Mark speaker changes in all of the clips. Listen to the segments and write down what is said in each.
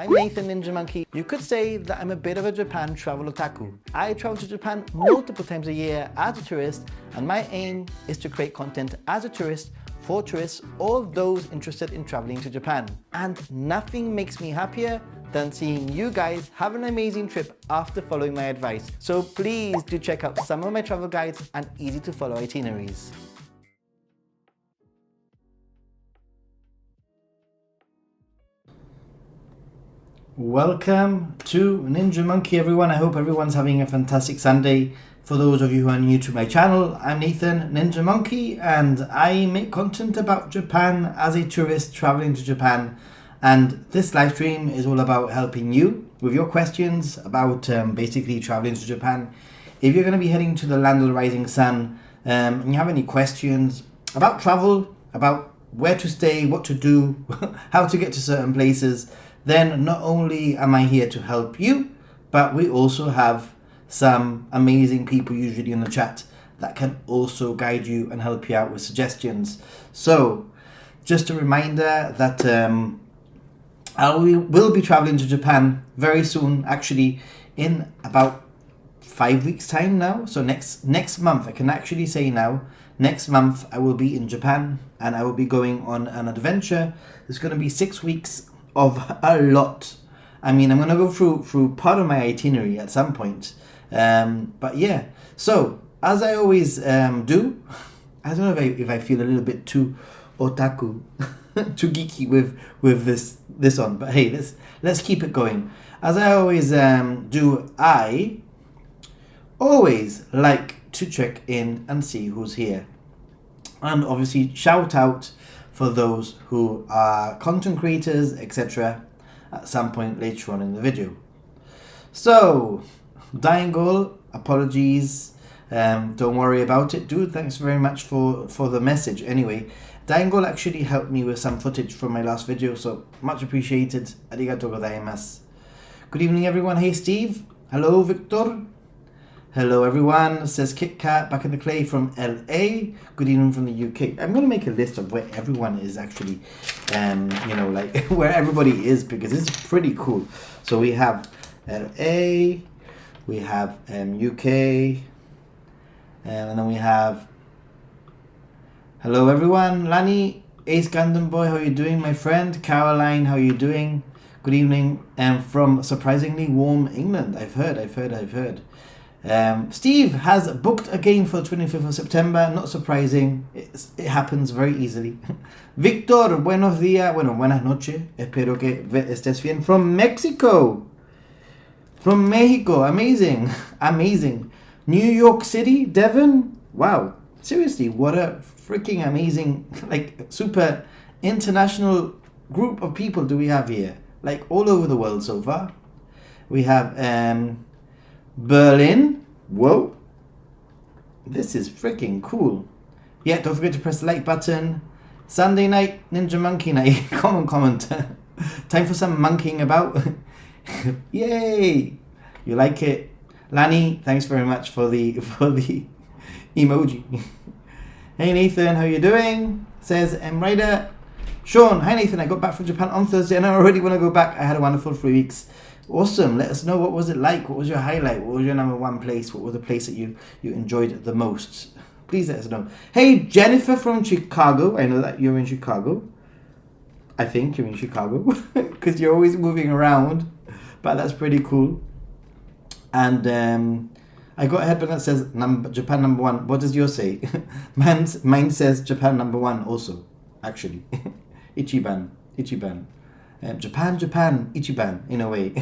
Speaker 1: I'm Nathan Ninja Monkey. You could say that I'm a bit of a Japan travel otaku. I travel to Japan multiple times a year as a tourist, and my aim is to create content as a tourist for tourists, all those interested in traveling to Japan. And nothing makes me happier than seeing you guys have an amazing trip after following my advice. So please do check out some of my travel guides and easy to follow itineraries. Welcome to Ninja Monkey, everyone. I hope everyone's having a fantastic Sunday. For those of you who are new to my channel, I'm Nathan Ninja Monkey, and I make content about Japan as a tourist traveling to Japan. And this live stream is all about helping you with your questions about basically traveling to Japan. If you're going to be heading to the land of the rising sun and you have any questions about travel, about where to stay, what to do, how to get to certain places, then not only am I here to help you, but we also have some amazing people usually in the chat that can also guide you and help you out with suggestions. So just a reminder that I will be traveling to Japan very soon, actually in about 5 weeks time now. So next month, I can actually say now, next month I will be in Japan and I will be going on an adventure. It's going to be 6 weeks of a lot. I mean, I'm going to go through part of my itinerary at some point. But yeah, so as I always do, I don't know if I feel a little bit too otaku, too geeky with this on, but hey, let's keep it going. As I always do, I always like to check in and see who's here. And obviously shout out for those who are content creators, etc. at some point later on in the video. So, dying goal, apologies, don't worry about it, dude. Thanks very much for the message. Anyway, dying goal actually helped me with some footage from my last video, so much appreciated. Arigatou gozaimasu. Good evening, everyone. Hey, Steve. Hello, Victor. Hello, everyone. Says Kit Kat back in the clay from LA. Good evening from the UK. I'm going to make a list of where everyone is actually, like where everybody is, because it's pretty cool. So we have LA, we have UK, and then we have, hello everyone, Lani, Ace Gundam Boy, how are you doing, my friend? Caroline, how are you doing? Good evening, from surprisingly warm England. I've heard. Steve has booked a game for the 25th of September. Not surprising, it happens very easily. Victor, buenos días, buenas noches. Espero que estés bien. From Mexico. From Mexico, amazing. New York City, Devon, wow, seriously, what a freaking amazing, like, super international group of people do we have here, like all over the world so far. We have Berlin, whoa, this is freaking cool. Yeah, don't forget to press the like button. Sunday night, Ninja Monkey night, comment. Time for some monkeying about. Yay! You like it? Lani, thanks very much for the emoji. Hey Nathan, how you doing? Says Rider. Sean, hi Nathan, I got back from Japan on Thursday and I already want to go back. I had a wonderful 3 weeks. Awesome. Let us know, what was it like? What was your highlight? What was your number one place? What was the place that you enjoyed the most? Please let us know. Hey Jennifer from Chicago. I know that you're in Chicago. I think you're in Chicago because you're always moving around. But that's pretty cool. And I got a headband that says Japan number one. What does yours say? Mine says Japan number one also, actually. Ichiban. Japan, Ichiban, in a way.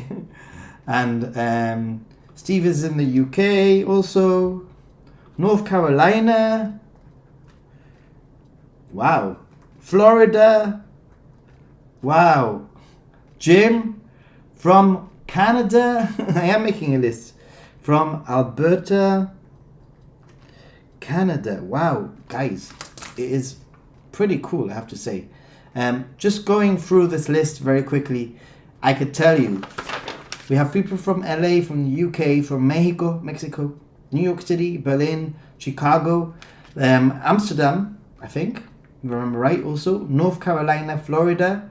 Speaker 1: And Steve is in the UK also. North Carolina. Wow. Florida. Wow. Jim from Canada. I am making a list. From Alberta, Canada. Wow, guys, it is pretty cool, I have to say. Just going through this list very quickly, I could tell you, we have people from LA, from the UK, from Mexico, New York City, Berlin, Chicago, Amsterdam, I think, if I remember right also, North Carolina, Florida,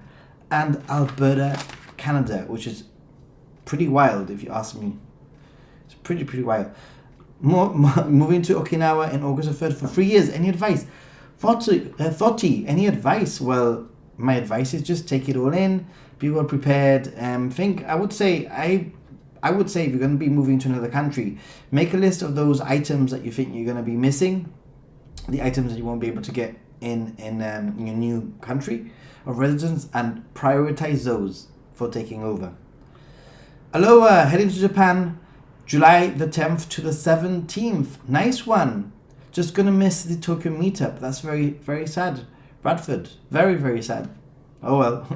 Speaker 1: and Alberta, Canada, which is pretty wild if you ask me. It's pretty wild. Moving to Okinawa in August the 3rd for 3 years. Any advice? Thoughty, any advice? Well, my advice is just take it all in, be well prepared. I would say if you're going to be moving to another country, make a list of those items that you think you're going to be missing, the items that you won't be able to get in your new country of residence, and prioritize those for taking over. Aloha, heading to Japan, July the 10th to the 17th. Nice one. Just gonna miss the Tokyo meetup. That's very, very sad. Bradford, very, very sad. Oh well.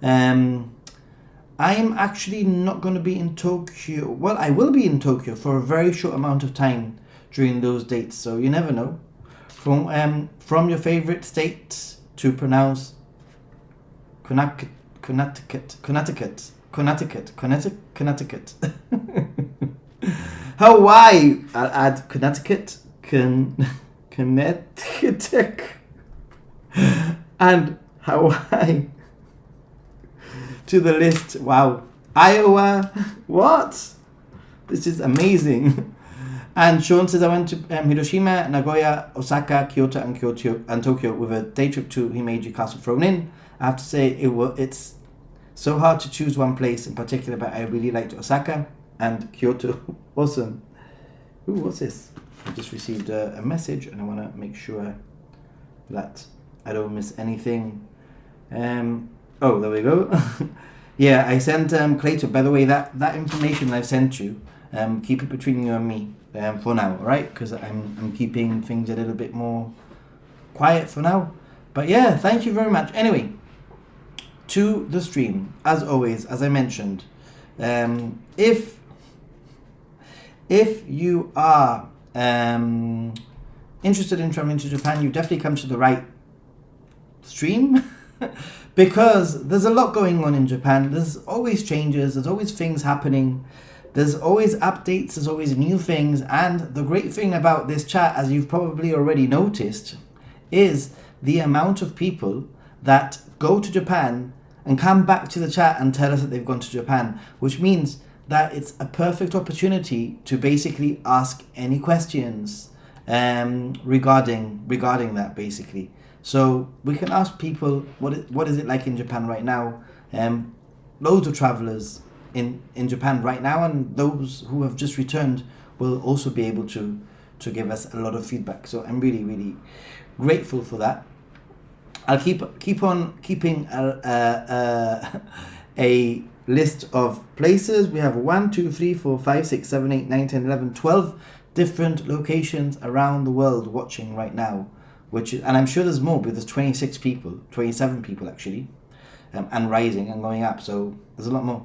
Speaker 1: I'm actually not going to be in Tokyo. Well, I will be in Tokyo for a very short amount of time during those dates, so you never know. From your favorite state to pronounce Connecticut. Hawaii. I'll add Connecticut, Connecticut, and Hawaii to the list. Wow. Iowa. What? This is amazing. And Sean says, I went to Hiroshima, Nagoya, Osaka, Kyoto, and Tokyo with a day trip to Himeji Castle thrown in. I have to say it's so hard to choose one place in particular, but I really liked Osaka and Kyoto. Awesome. Ooh, what's this? I just received a message and I want to make sure that I don't miss anything. Oh, there we go. Yeah, I sent Clayton. By the way, that information I've sent you, keep it between you and me for now, alright? Because I'm keeping things a little bit more quiet for now. But yeah, thank you very much. Anyway, to the stream, as always, as I mentioned, if you are interested in traveling to Japan, you've definitely come to the right stream because there's a lot going on in Japan. There's always changes, there's always things happening, there's always updates, there's always new things. And the great thing about this chat, as you've probably already noticed, is the amount of people that go to Japan and come back to the chat and tell us that they've gone to Japan, which means that it's a perfect opportunity to basically ask any questions regarding that, basically. So we can ask people what is it like in Japan right now. Loads of travelers in Japan right now, and those who have just returned will also be able to give us a lot of feedback. So I'm really, really grateful for that. I'll keep on keeping a list of places. We have 1, 2, 3, 4, 5, 6, 7, 8, 9, 10, 11, 12 different locations around the world watching right now, and I'm sure there's more, but there's 27 people actually, and rising and going up. So there's a lot more.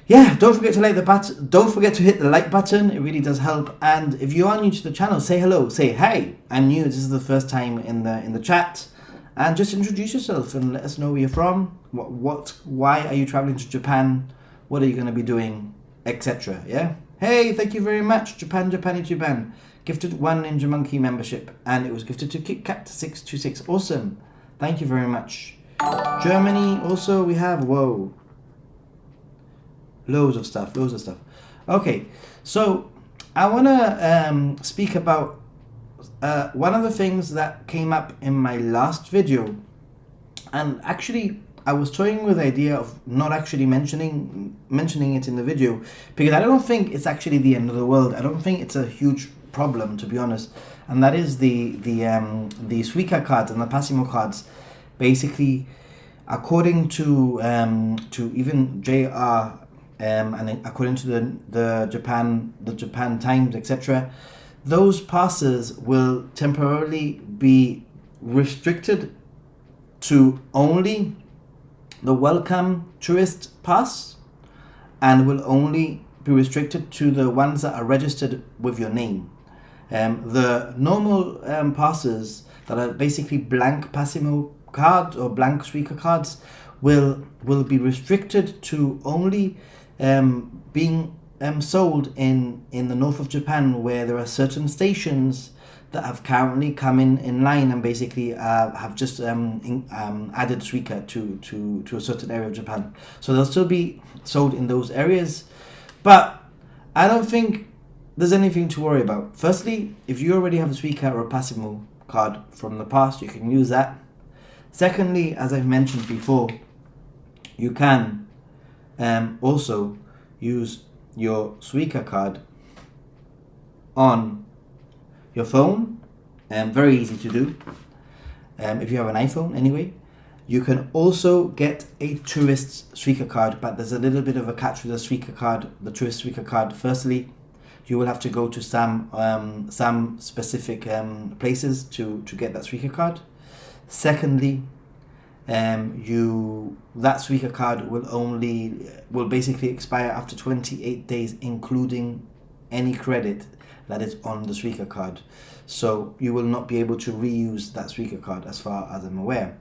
Speaker 1: Yeah, don't forget to like the button. Don't forget to hit the like button. It really does help. And if you are new to the channel, say hello. Say, hey, I'm new. This is the first time in the chat. And just introduce yourself and let us know where you're from. Why are you traveling to Japan? What are you going to be doing, etc. Yeah. Hey, thank you very much, Japan. Gifted 1 Ninja Monkey membership, and it was gifted to KitKat626. Awesome. Thank you very much. Germany also we have. Whoa. Loads of stuff. Okay, so I want to speak about one of the things that came up in my last video, and actually I was toying with the idea of not actually mentioning it in the video, because I don't think it's actually the end of the world. I don't think it's a huge problem, to be honest, and that is the Suica cards and the Passimo cards. Basically, according to even JR, and according to the Japan Times, etc., those passes will temporarily be restricted to only the welcome tourist pass, and will only be restricted to the ones that are registered with your name. The normal passes that are basically blank Passimo cards or blank Suica cards will be restricted to only being sold in the north of Japan, where there are certain stations that have currently come in line and basically have just added Suica to a certain area of Japan. So they'll still be sold in those areas, but I don't think there's anything to worry about. Firstly, if you already have a Suica or a Passimo card from the past, you can use that. Secondly, as I've mentioned before, you can also use your Suica card on your phone, very easy to do, if you have an iPhone anyway. You can also get a tourist Suica card, but there's a little bit of a catch with the Suica card, the tourist Suica card. Firstly, you will have to go to some specific places to get that Suica card. Secondly, that Suica card will basically expire after 28 days, including any credit that is on the Suica card. So you will not be able to reuse that Suica card, as far as I'm aware.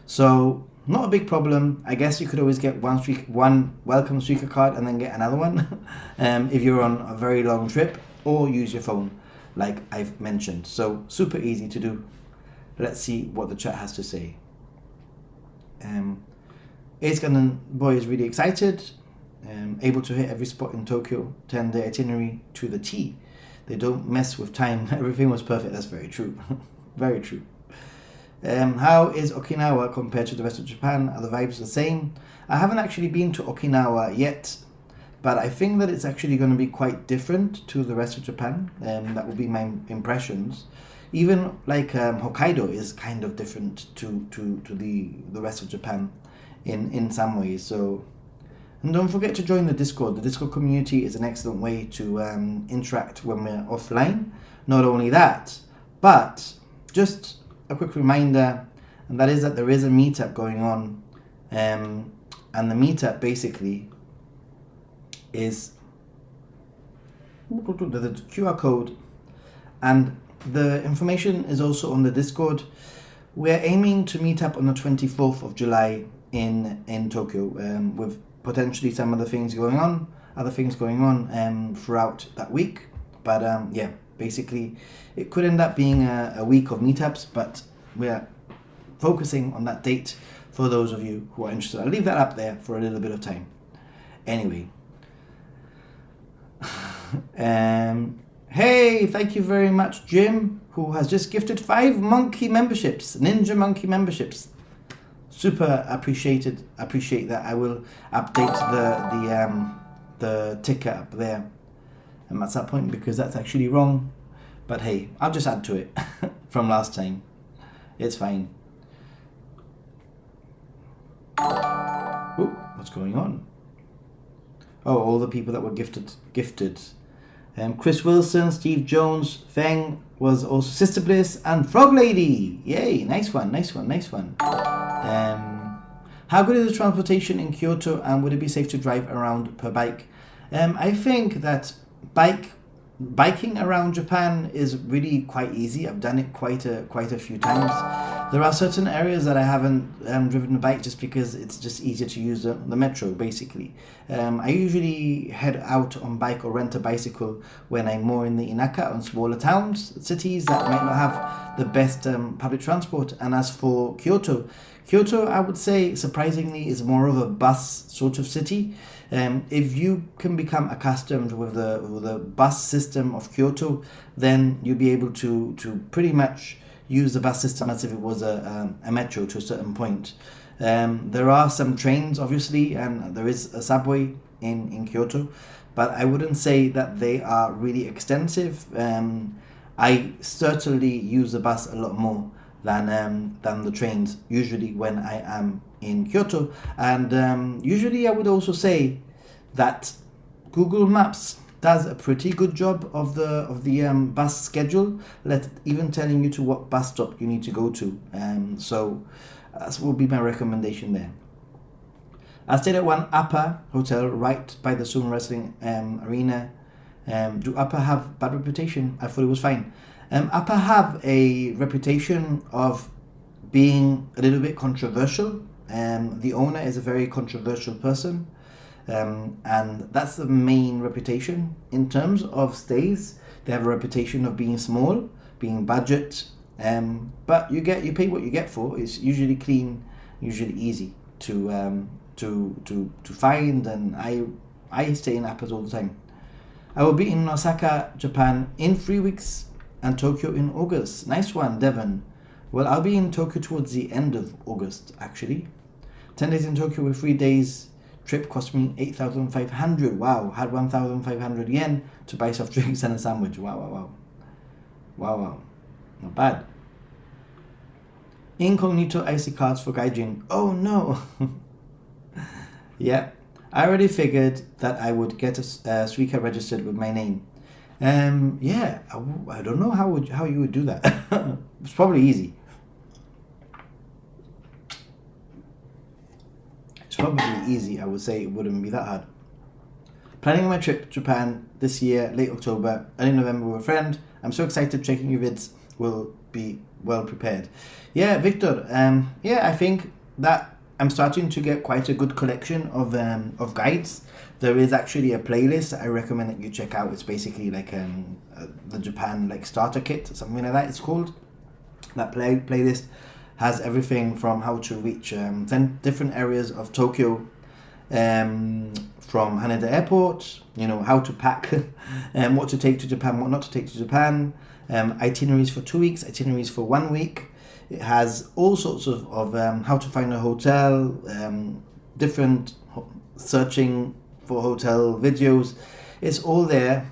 Speaker 1: So not a big problem. I guess you could always get one welcome Suica card and then get another one if you're on a very long trip, or use your phone like I've mentioned. So super easy to do. Let's see what the chat has to say. Boy is really excited, able to hit every spot in Tokyo, 10-day itinerary to the T. They don't mess with time. Everything was perfect. That's very true. Very true. How is Okinawa compared to the rest of Japan? Are the vibes the same? I haven't actually been to Okinawa yet, but I think that it's actually going to be quite different to the rest of Japan. That will be my impressions. Even like Hokkaido is kind of different to the rest of Japan in some ways. So, and don't forget to join the Discord. The Discord community is an excellent way to interact when we're offline. Not only that, but just a quick reminder and that is that there is a meetup going on, and the meetup basically is the QR code, and the information is also on the Discord. We're aiming to meet up on the 24th of July in Tokyo, with potentially some other things going on throughout that week. But yeah, basically it could end up being a week of meetups, but we're focusing on that date for those of you who are interested. I'll leave that up there for a little bit of time. Anyway, hey, thank you very much, Jim, who has just gifted 5 monkey memberships, Ninja Monkey memberships. Super appreciate that. I will update the ticker up there, and that's that point because that's actually wrong. But hey, I'll just add to it from last time. It's fine. Oh, what's going on? Oh, all the people that were gifted. Chris Wilson, Steve Jones, Feng was also Sister Bliss, and Frog Lady. Yay, nice one. How good is the transportation in Kyoto, and would it be safe to drive around per bike? I think that biking around Japan is really quite easy. I've done it quite a few times. There are certain areas that I haven't driven a bike just because it's just easier to use the metro, basically. I usually head out on bike or rent a bicycle when I'm more in the Inaka, on smaller towns, cities that might not have the best public transport. And as for Kyoto, I would say, surprisingly, is more of a bus sort of city. If you can become accustomed with the bus system of Kyoto, then you'll be able to pretty much use the bus system as if it was a metro to a certain point. There are some trains, obviously, and there is a subway in Kyoto, but I wouldn't say that they are really extensive. I certainly use the bus a lot more than the trains, usually when I am in Kyoto. And usually I would also say that Google Maps does a pretty good job of the bus schedule, even telling you to what bus stop you need to go to. So that will be my recommendation there. I stayed at one Appa hotel right by the sumo wrestling arena. Do Appa have bad reputation? I thought it was fine. Appa have a reputation of being a little bit controversial. The owner is a very controversial person, and that's the main reputation. In terms of stays, they have a reputation of being small, being budget, but you pay what you get for. It's usually clean, usually easy to find, and I stay in Appas all the time. I will be in Osaka, Japan in 3 weeks, and Tokyo in August. Nice one, Devon. Well, I'll be in Tokyo towards the end of August, actually. 10 days in Tokyo with 3 days. Trip cost me 8,500. Wow, had 1,500 yen to buy soft drinks and a sandwich. Wow. Not bad. Incognito IC cards for Gaijin. Oh no. Yeah, I already figured that I would get a Suica registered with my name. Yeah, I don't know how you would do that. It's probably easy. I would say it wouldn't be that hard. Planning my trip to Japan this year, late October, early November with a friend. I'm so excited, checking your vids will be well prepared. Yeah, Victor, I think that I'm starting to get quite a good collection of guides. There is actually a playlist I recommend that you check out. It's basically like the Japan starter kit, something like that it's called. That playlist has everything from how to reach 10 different areas of Tokyo, from Haneda Airport, how to pack, what to take to Japan, what not to take to Japan, itineraries for 2 weeks, itineraries for 1 week. It has all sorts of how to find a hotel, different searching for hotel videos. It's all there,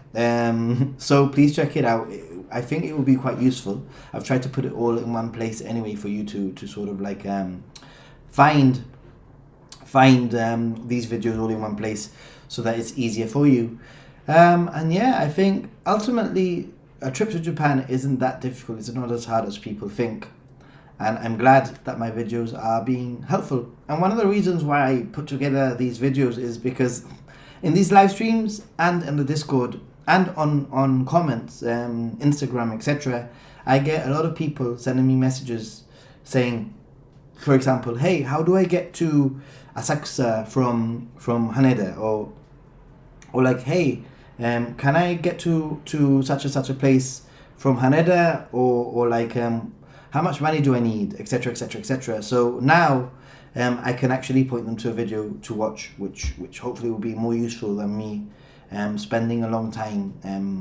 Speaker 1: so please check it out. I think it will be quite useful. I've tried to put it all in one place anyway for you to sort of find these videos all in one place so that it's easier for you. And yeah, I think ultimately a trip to Japan isn't that difficult. It's not as hard as people think. and I'm glad that my videos are being helpful. And one of the reasons why I put together these videos is because in these live streams and in the Discord and on comments, Instagram, etc., I get a lot of people sending me messages saying, for example, hey, how do I get to Asakusa from Haneda? Or like, hey, can I get to such and such a place from Haneda? Or like, how much money do I need, etc., etc., etc. So now I can actually point them to a video to watch, which hopefully will be more useful than me spending a long time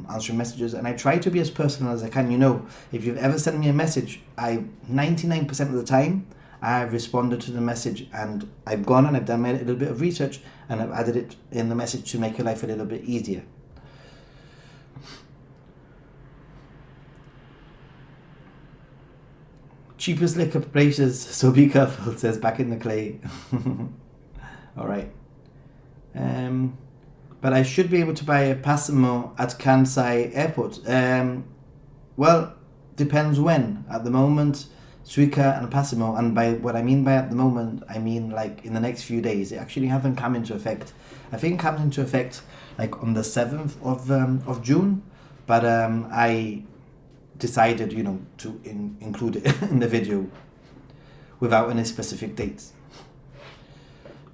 Speaker 1: answering messages. And I try to be as personal as I can. You know, if you've ever sent me a message, 99% of the time I've responded to the message, and I've gone and I've done a little bit of research and I've added it in the message to make your life a little bit easier. Cheapest liquor places, so be careful, says Back in the Clay. All right. But I should be able to buy a Passimo at Kansai Airport. Well, depends when. At the moment, Suica and Passimo, and by what I mean by at the moment, I mean like in the next few days. It actually hasn't come into effect. I think it comes into effect like on the 7th of June, but I decided, you know, to include it in the video without any specific dates.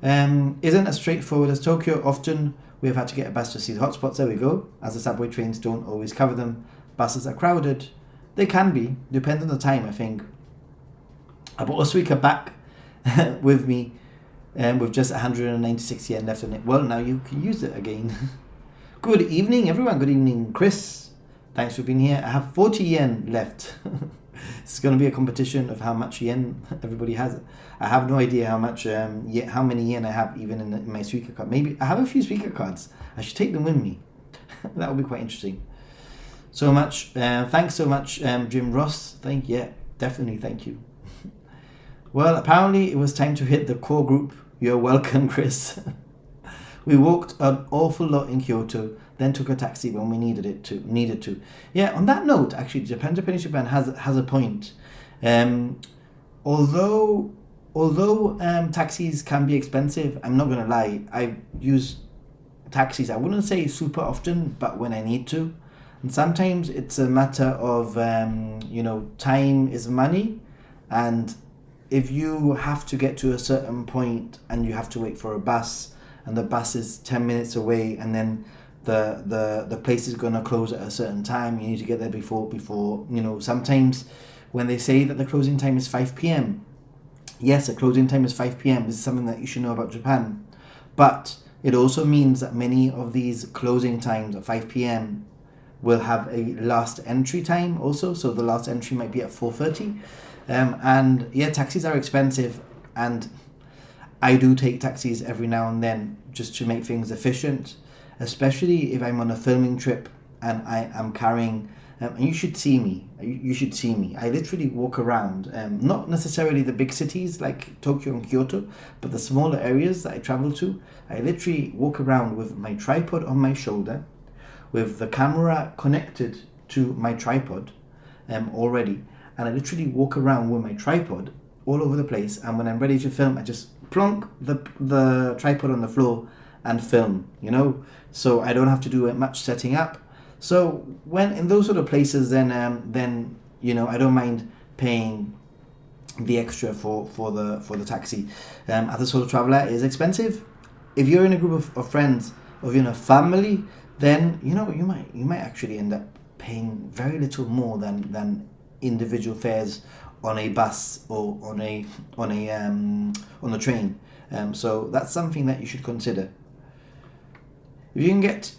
Speaker 1: Isn't as straightforward as Tokyo. Often we have had to get a bus to see the hotspots. There we go. As the subway trains don't always cover them. Buses are crowded. They can be, depends on the time, I think. I bought a Suica back with me with just 196 yen left on it. Well, now you can use it again. Good evening, everyone. Good evening, Chris. Thanks for being here. I have 40 yen left. It's going to be a competition of how much yen everybody has. I have no idea how much, how many yen I have even in my Suica card. Maybe I have a few Suica cards. I should take them with me. That would be quite interesting. So much. Thanks so much, Jim Ross. Definitely. Thank you. Well, apparently it was time to hit the core group. You're welcome, Chris. We walked an awful lot in Kyoto, then took a taxi when we needed to. Yeah, on that note, actually, Japanese Japan has a point. Although taxis can be expensive, I'm not going to lie, I use taxis, I wouldn't say super often, but when I need to. And sometimes it's a matter of, time is money, and if you have to get to a certain point and you have to wait for a bus, and the bus is 10 minutes away, and then the place is going to close at a certain time, you need to get there before, sometimes when they say that the closing time is 5 p.m. Yes, the closing time is 5 p.m. This is something that you should know about Japan. But it also means that many of these closing times at 5 p.m. will have a last entry time also. So the last entry might be at 4:30. And yeah, taxis are expensive, and I do take taxis every now and then just to make things efficient, especially if I'm on a filming trip and I am carrying, and you should see me. I literally walk around, not necessarily the big cities like Tokyo and Kyoto, but the smaller areas that I travel to. I literally walk around with my tripod on my shoulder, with the camera connected to my tripod already, and I literally walk around with my tripod all over the place, and when I'm ready to film, I just plonk the tripod on the floor and film, so I don't have to do much setting up. So when in those sort of places, then I don't mind paying the extra for the taxi. As a solo traveler, it is expensive. If you're in a group of friends, of family, then you might actually end up paying very little more than individual fares on a bus or on the train. So that's something that you should consider. If you can get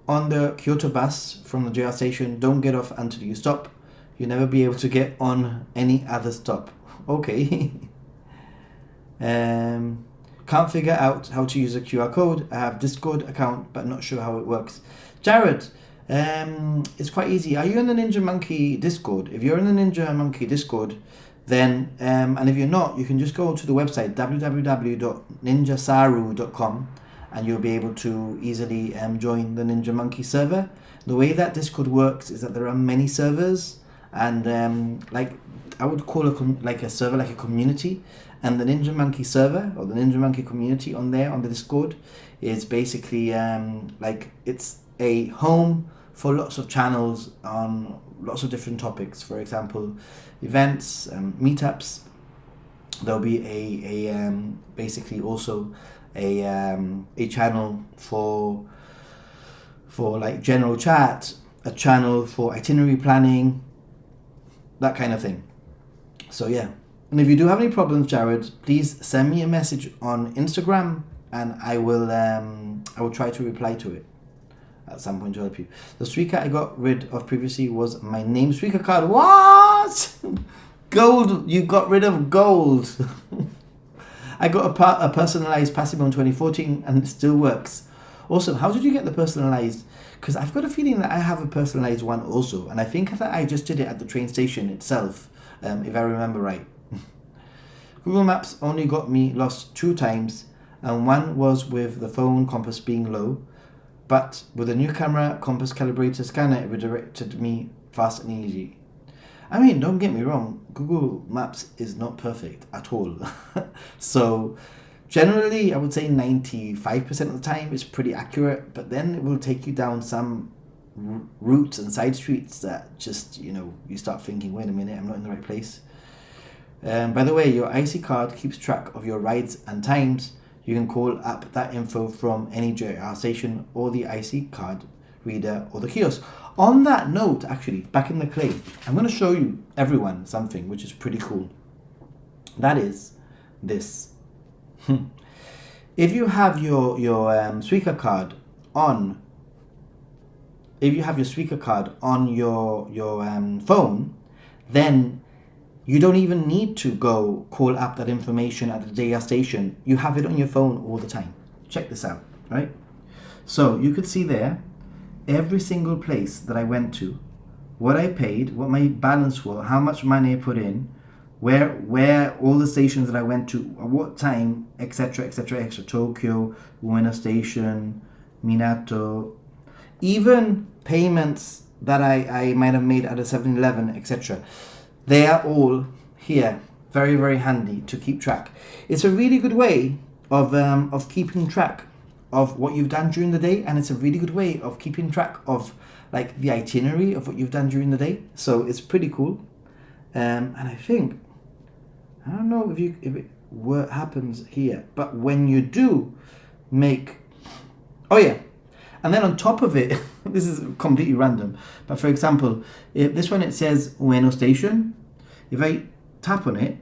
Speaker 1: on the Kyoto bus from the JR station, don't get off until you stop. You'll never be able to get on any other stop. Okay. Can't figure out how to use a QR code. I have Discord account, but not sure how it works. Jared, it's quite easy. Are you in the Ninja Monkey Discord? If you're in the Ninja Monkey Discord, then, and if you're not, you can just go to the website www.ninjasaru.com, and you'll be able to easily join the Ninja Monkey server. The way that Discord works is that there are many servers, and would call like a server like a community, and the Ninja Monkey server or the Ninja Monkey community on there on the Discord is basically like it's a home for lots of channels on lots of different topics. For example, events, meetups. There'll be a basically also a channel for like general chat, a channel for itinerary planning, that kind of thing. So yeah, and if you do have any problems, Jared, please send me a message on Instagram, and I will try to reply to it at some point to help you. The Suica I got rid of previously was my name Suica card. What? Gold? You got rid of gold? I got a personalized Passimo in 2014 and it still works. Also, how did you get the personalized? Because I've got a feeling that I have a personalized one also, and I think that I just did it at the train station itself, if I remember right. Google Maps only got me lost 2 times, and one was with the phone compass being low, but with a new camera compass calibrator scanner, it redirected me fast and easy. I mean, don't get me wrong, Google Maps is not perfect at all. So generally, I would say 95% of the time it's pretty accurate, but then it will take you down some routes and side streets that just, you start thinking, wait a minute, I'm not in the right place. By the way, your IC card keeps track of your rides and times. You can call up that info from any JR station or the IC card reader or the kiosk. On that note, actually, back in the clay, I'm going to show you everyone something which is pretty cool. That is this. If you have your Suica card on, your phone, then you don't even need to go call up that information at the JR station. You have it on your phone all the time. Check this out, right? So you could see there every single place that I went to, what I paid, what my balance was, how much money I put in, where all the stations that I went to, at what time, etc., etc., Tokyo, Ueno Station, Minato, even payments that I might have made at a 7-Eleven, etc. They are all here, very, very handy to keep track. It's a really good way of keeping track of what you've done during the day, and it's a really good way of keeping track of like the itinerary of what you've done during the day. So it's pretty cool. And I think, I don't know if it happens here, but when you do make, oh yeah, and then on top of it, this is completely random, but for example, if this one, it says Ueno Station. If I tap on it,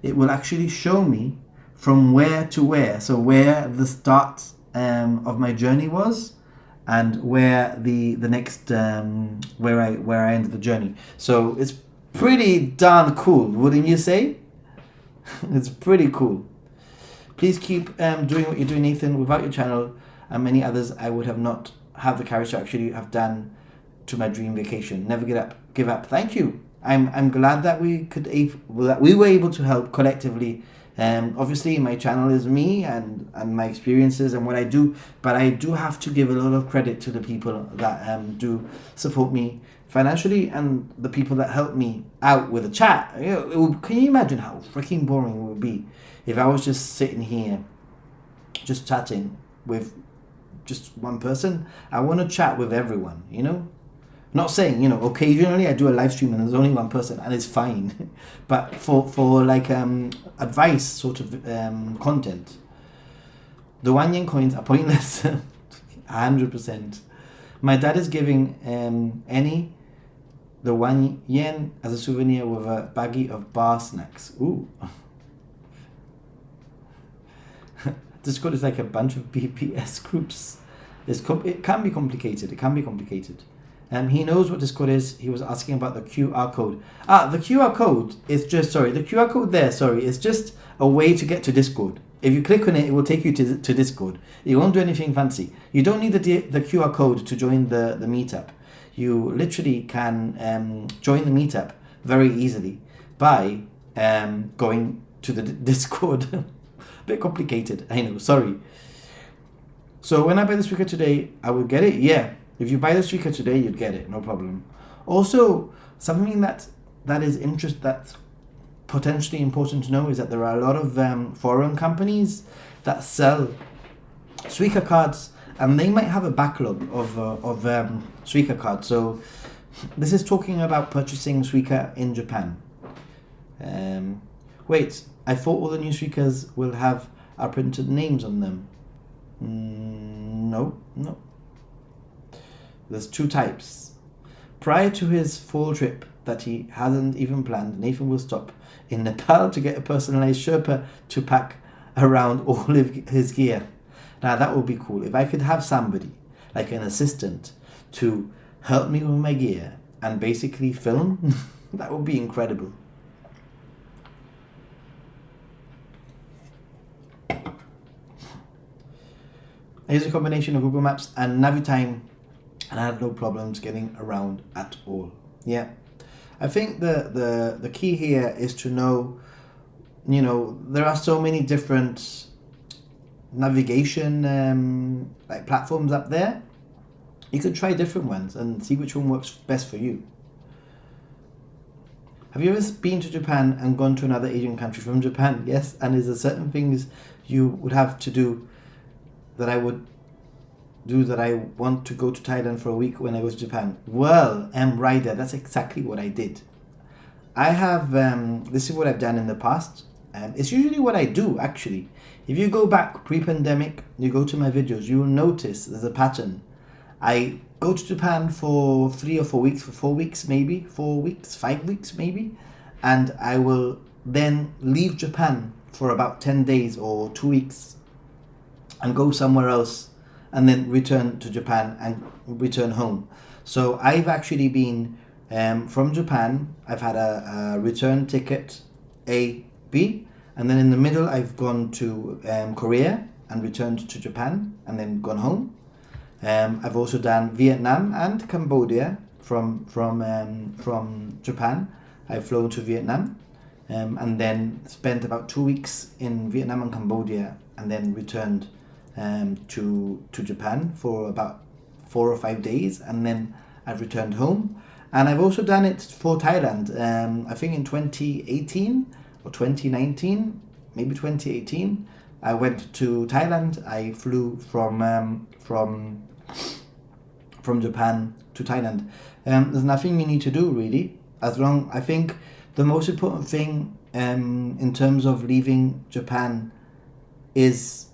Speaker 1: it will actually show me from where to where, so where the start of my journey was, and where the next where I ended the journey. So it's pretty darn cool, wouldn't you say? It's pretty cool. Please keep doing what you're doing, Nathan. Without your channel and many others, I would have not have the courage to actually have done to my dream vacation. Never give up. Thank you. I'm glad that we were able to help collectively. Obviously, my channel is me and my experiences and what I do, but I do have to give a lot of credit to the people that do support me financially and the people that help me out with a chat. Can you imagine how freaking boring it would be if I was just sitting here, just chatting with just one person? I want to chat with everyone, Not saying, occasionally I do a live stream and there's only one person and it's fine. But for like advice sort of content, the 1 yen coins are pointless. 100%. My dad is giving the 1 yen as a souvenir with a baggie of bar snacks. Ooh. Discord is like a bunch of BPS groups. It can be complicated. He knows what Discord is. He was asking about the QR code. The QR code is just, the QR code there, is just a way to get to Discord. If you click on it, it will take you to Discord. You won't do anything fancy. You don't need the QR code to join the meetup. You literally can join the meetup very easily by going to the Discord. Bit complicated, I know, sorry. So when I buy the speaker today, I will get it? Yeah. If you buy the speaker today, you'd get it, no problem. Also, something that that's potentially important to know is that there are a lot of foreign companies that sell Suica cards, and they might have a backlog of Suica cards. So this is talking about purchasing Suica in Japan. Wait, I thought all the new Suicas will have our printed names on them. No. There's two types. Prior to his fall trip that he hasn't even planned, Nathan will stop in Nepal to get a personalized Sherpa to pack around all of his gear. Now that would be cool. If I could have somebody, like an assistant, to help me with my gear and basically film, that would be incredible. I use a combination of Google Maps and Navitime, and I had no problems getting around at all. Yeah, I think the key here is to know, there are so many different navigation like platforms up there. You could try different ones and see which one works best for you. Have you ever been to Japan and gone to another Asian country from Japan? Yes, and is there certain things you would have to do that I would do that I want to go to Thailand for a week when I go to Japan? Well, Ryder, that's exactly what I did. I have, this is what I've done in the past. It's usually what I do, actually. If you go back pre-pandemic, you go to my videos, you will notice there's a pattern. I go to Japan for 3 or 4 weeks, for 4 weeks maybe, 4 weeks, 5 weeks maybe, and I will then leave Japan for about 10 days or 2 weeks and go somewhere else, and then return to Japan and return home. So I've actually been from Japan, I've had a return ticket A, B, and then in the middle I've gone to Korea and returned to Japan and then gone home. I've also done Vietnam and Cambodia from Japan. I've flown to Vietnam and then spent about 2 weeks in Vietnam and Cambodia, and then returned to Japan for about 4 or 5 days, and then I've returned home. And I've also done it for Thailand. I think in 2018 or 2019, maybe 2018, I went to Thailand. I flew from Japan to Thailand. There's nothing you need to do really, I think the most important thing in terms of leaving Japan is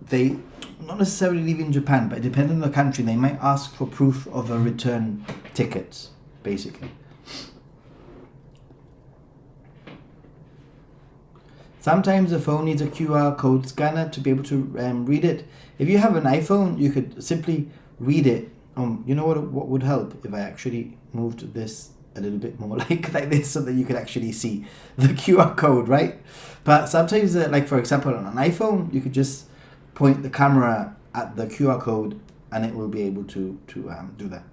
Speaker 1: they not necessarily leaving Japan, but depending on the country, they might ask for proof of a return ticket, basically. Sometimes the phone needs a QR code scanner to be able to read it. If you have an iPhone, you could simply read it. You know what would help if I actually moved this a little bit more like this, so that you could actually see the QR code, right? But sometimes, like for example, on an iPhone, you could just point the camera at the QR code and it will be able to do that.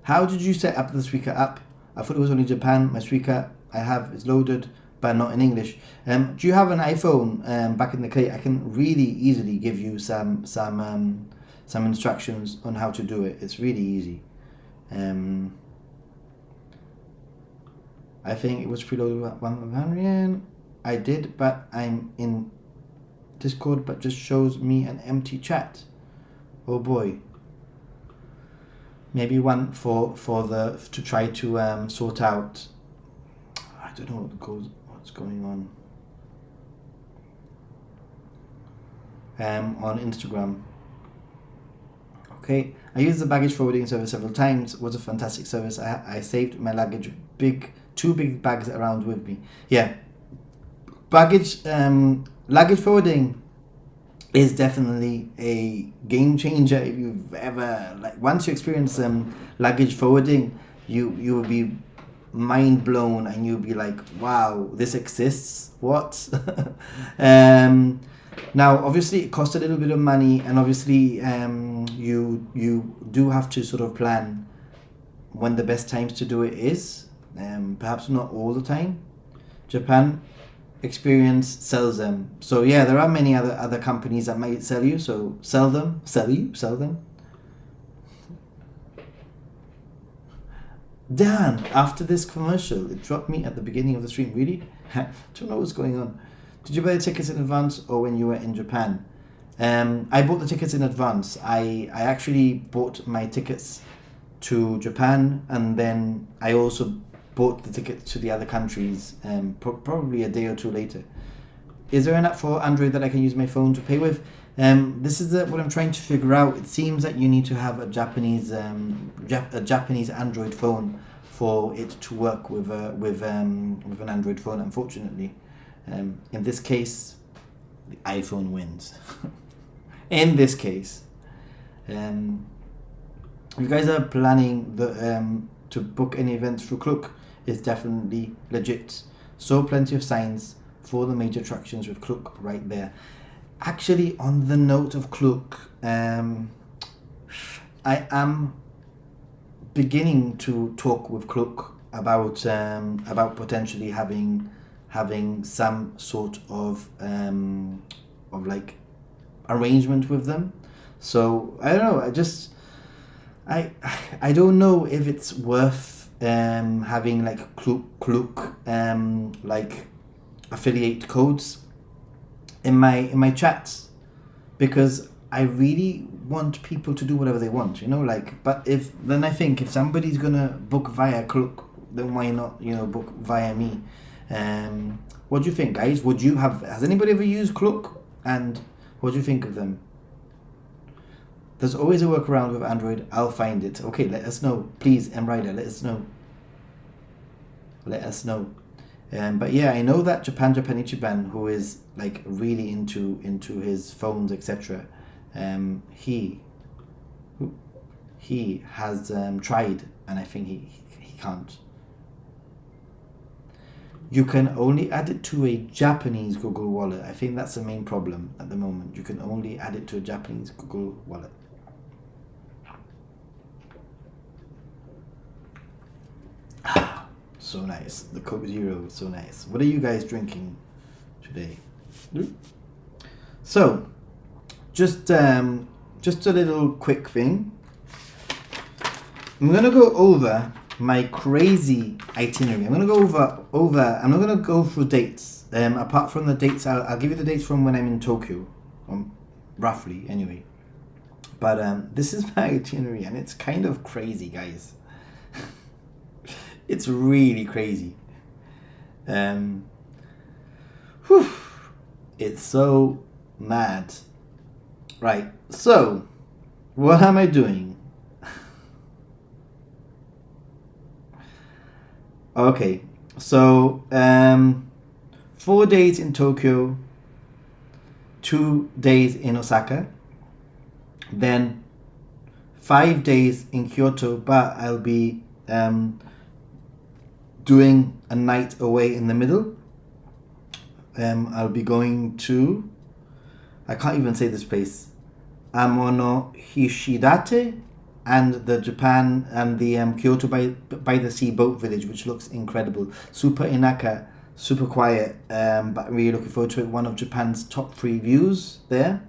Speaker 1: How did you set up the Suica app? I thought it was only Japan. My Suica I have is loaded, but not in English. Do you have an iPhone back in the day? I can really easily give you some instructions on how to do it. It's really easy. I think it was preloaded with 1 yen. I did, but I'm in Discord, but just shows me an empty chat. Oh boy. Maybe one for to try to sort out. I don't know what's going on Instagram. Okay, I used the baggage forwarding service several times. It was a fantastic service. I saved my luggage, two big bags around with me. Yeah, luggage forwarding is definitely a game changer. If you've ever, once you experience luggage forwarding, you will be mind blown, and you'll be like, wow, this exists. What? Now, obviously, it costs a little bit of money, and obviously, you do have to sort of plan when the best times to do it is. Perhaps not all the time. Japan Experience sells them. So yeah, there are many other companies that might sell you. So sell them. Dan, after this commercial, it dropped me at the beginning of the stream. Really? I don't know what's going on. Did you buy the tickets in advance or when you were in Japan? I bought the tickets in advance. I actually bought my tickets to Japan, and then I also bought the tickets to the other countries probably a day or two later. Is there an app for Android that I can use my phone to pay with? This is what I'm trying to figure out. It seems that you need to have a Japanese Android phone for it to work with an Android phone. Unfortunately, in this case, the iPhone wins. In this case, if you guys are planning to book any events for Klook, it's definitely legit. So plenty of signs for the major attractions with Klook right there. Actually, on the note of Klook, I am beginning to talk with Klook about potentially having some sort of like arrangement with them. So I don't know. I don't know if it's worth having like Klook like affiliate codes in my chats, because I really want people to do whatever they want, like, but if somebody's gonna book via Klook, then why not book via me? What do you think, guys? Has anybody ever used Klook, and what do you think of them? There's always a workaround with Android. I'll find it. Okay, let us know, please. Rider, let us know. But yeah, I know that Japanichiban, who is like really into his phones, etc. He has tried, and I think he can't. You can only add it to a Japanese Google Wallet. I think that's the main problem at the moment. You can only add it to a Japanese Google Wallet. So nice. The Coke Zero, so nice. What are you guys drinking today? So, just a little quick thing. I'm gonna go over my crazy itinerary. I'm gonna go over. I'm not gonna go through dates. Apart from the dates, I'll give you the dates from when I'm in Tokyo, roughly anyway. But this is my itinerary, and it's kind of crazy, guys. It's really crazy. It's so mad. Right, so what am I doing? Okay, so 4 days in Tokyo, 2 days in Osaka, then 5 days in Kyoto, but I'll be doing a night away in the middle. I'll be going to, I can't even say this place, Amono Hishidate, and the Japan and the Kyoto by the sea boat village, which looks incredible. Super inaka, super quiet, but I'm really looking forward to it. One of Japan's top 3 views there.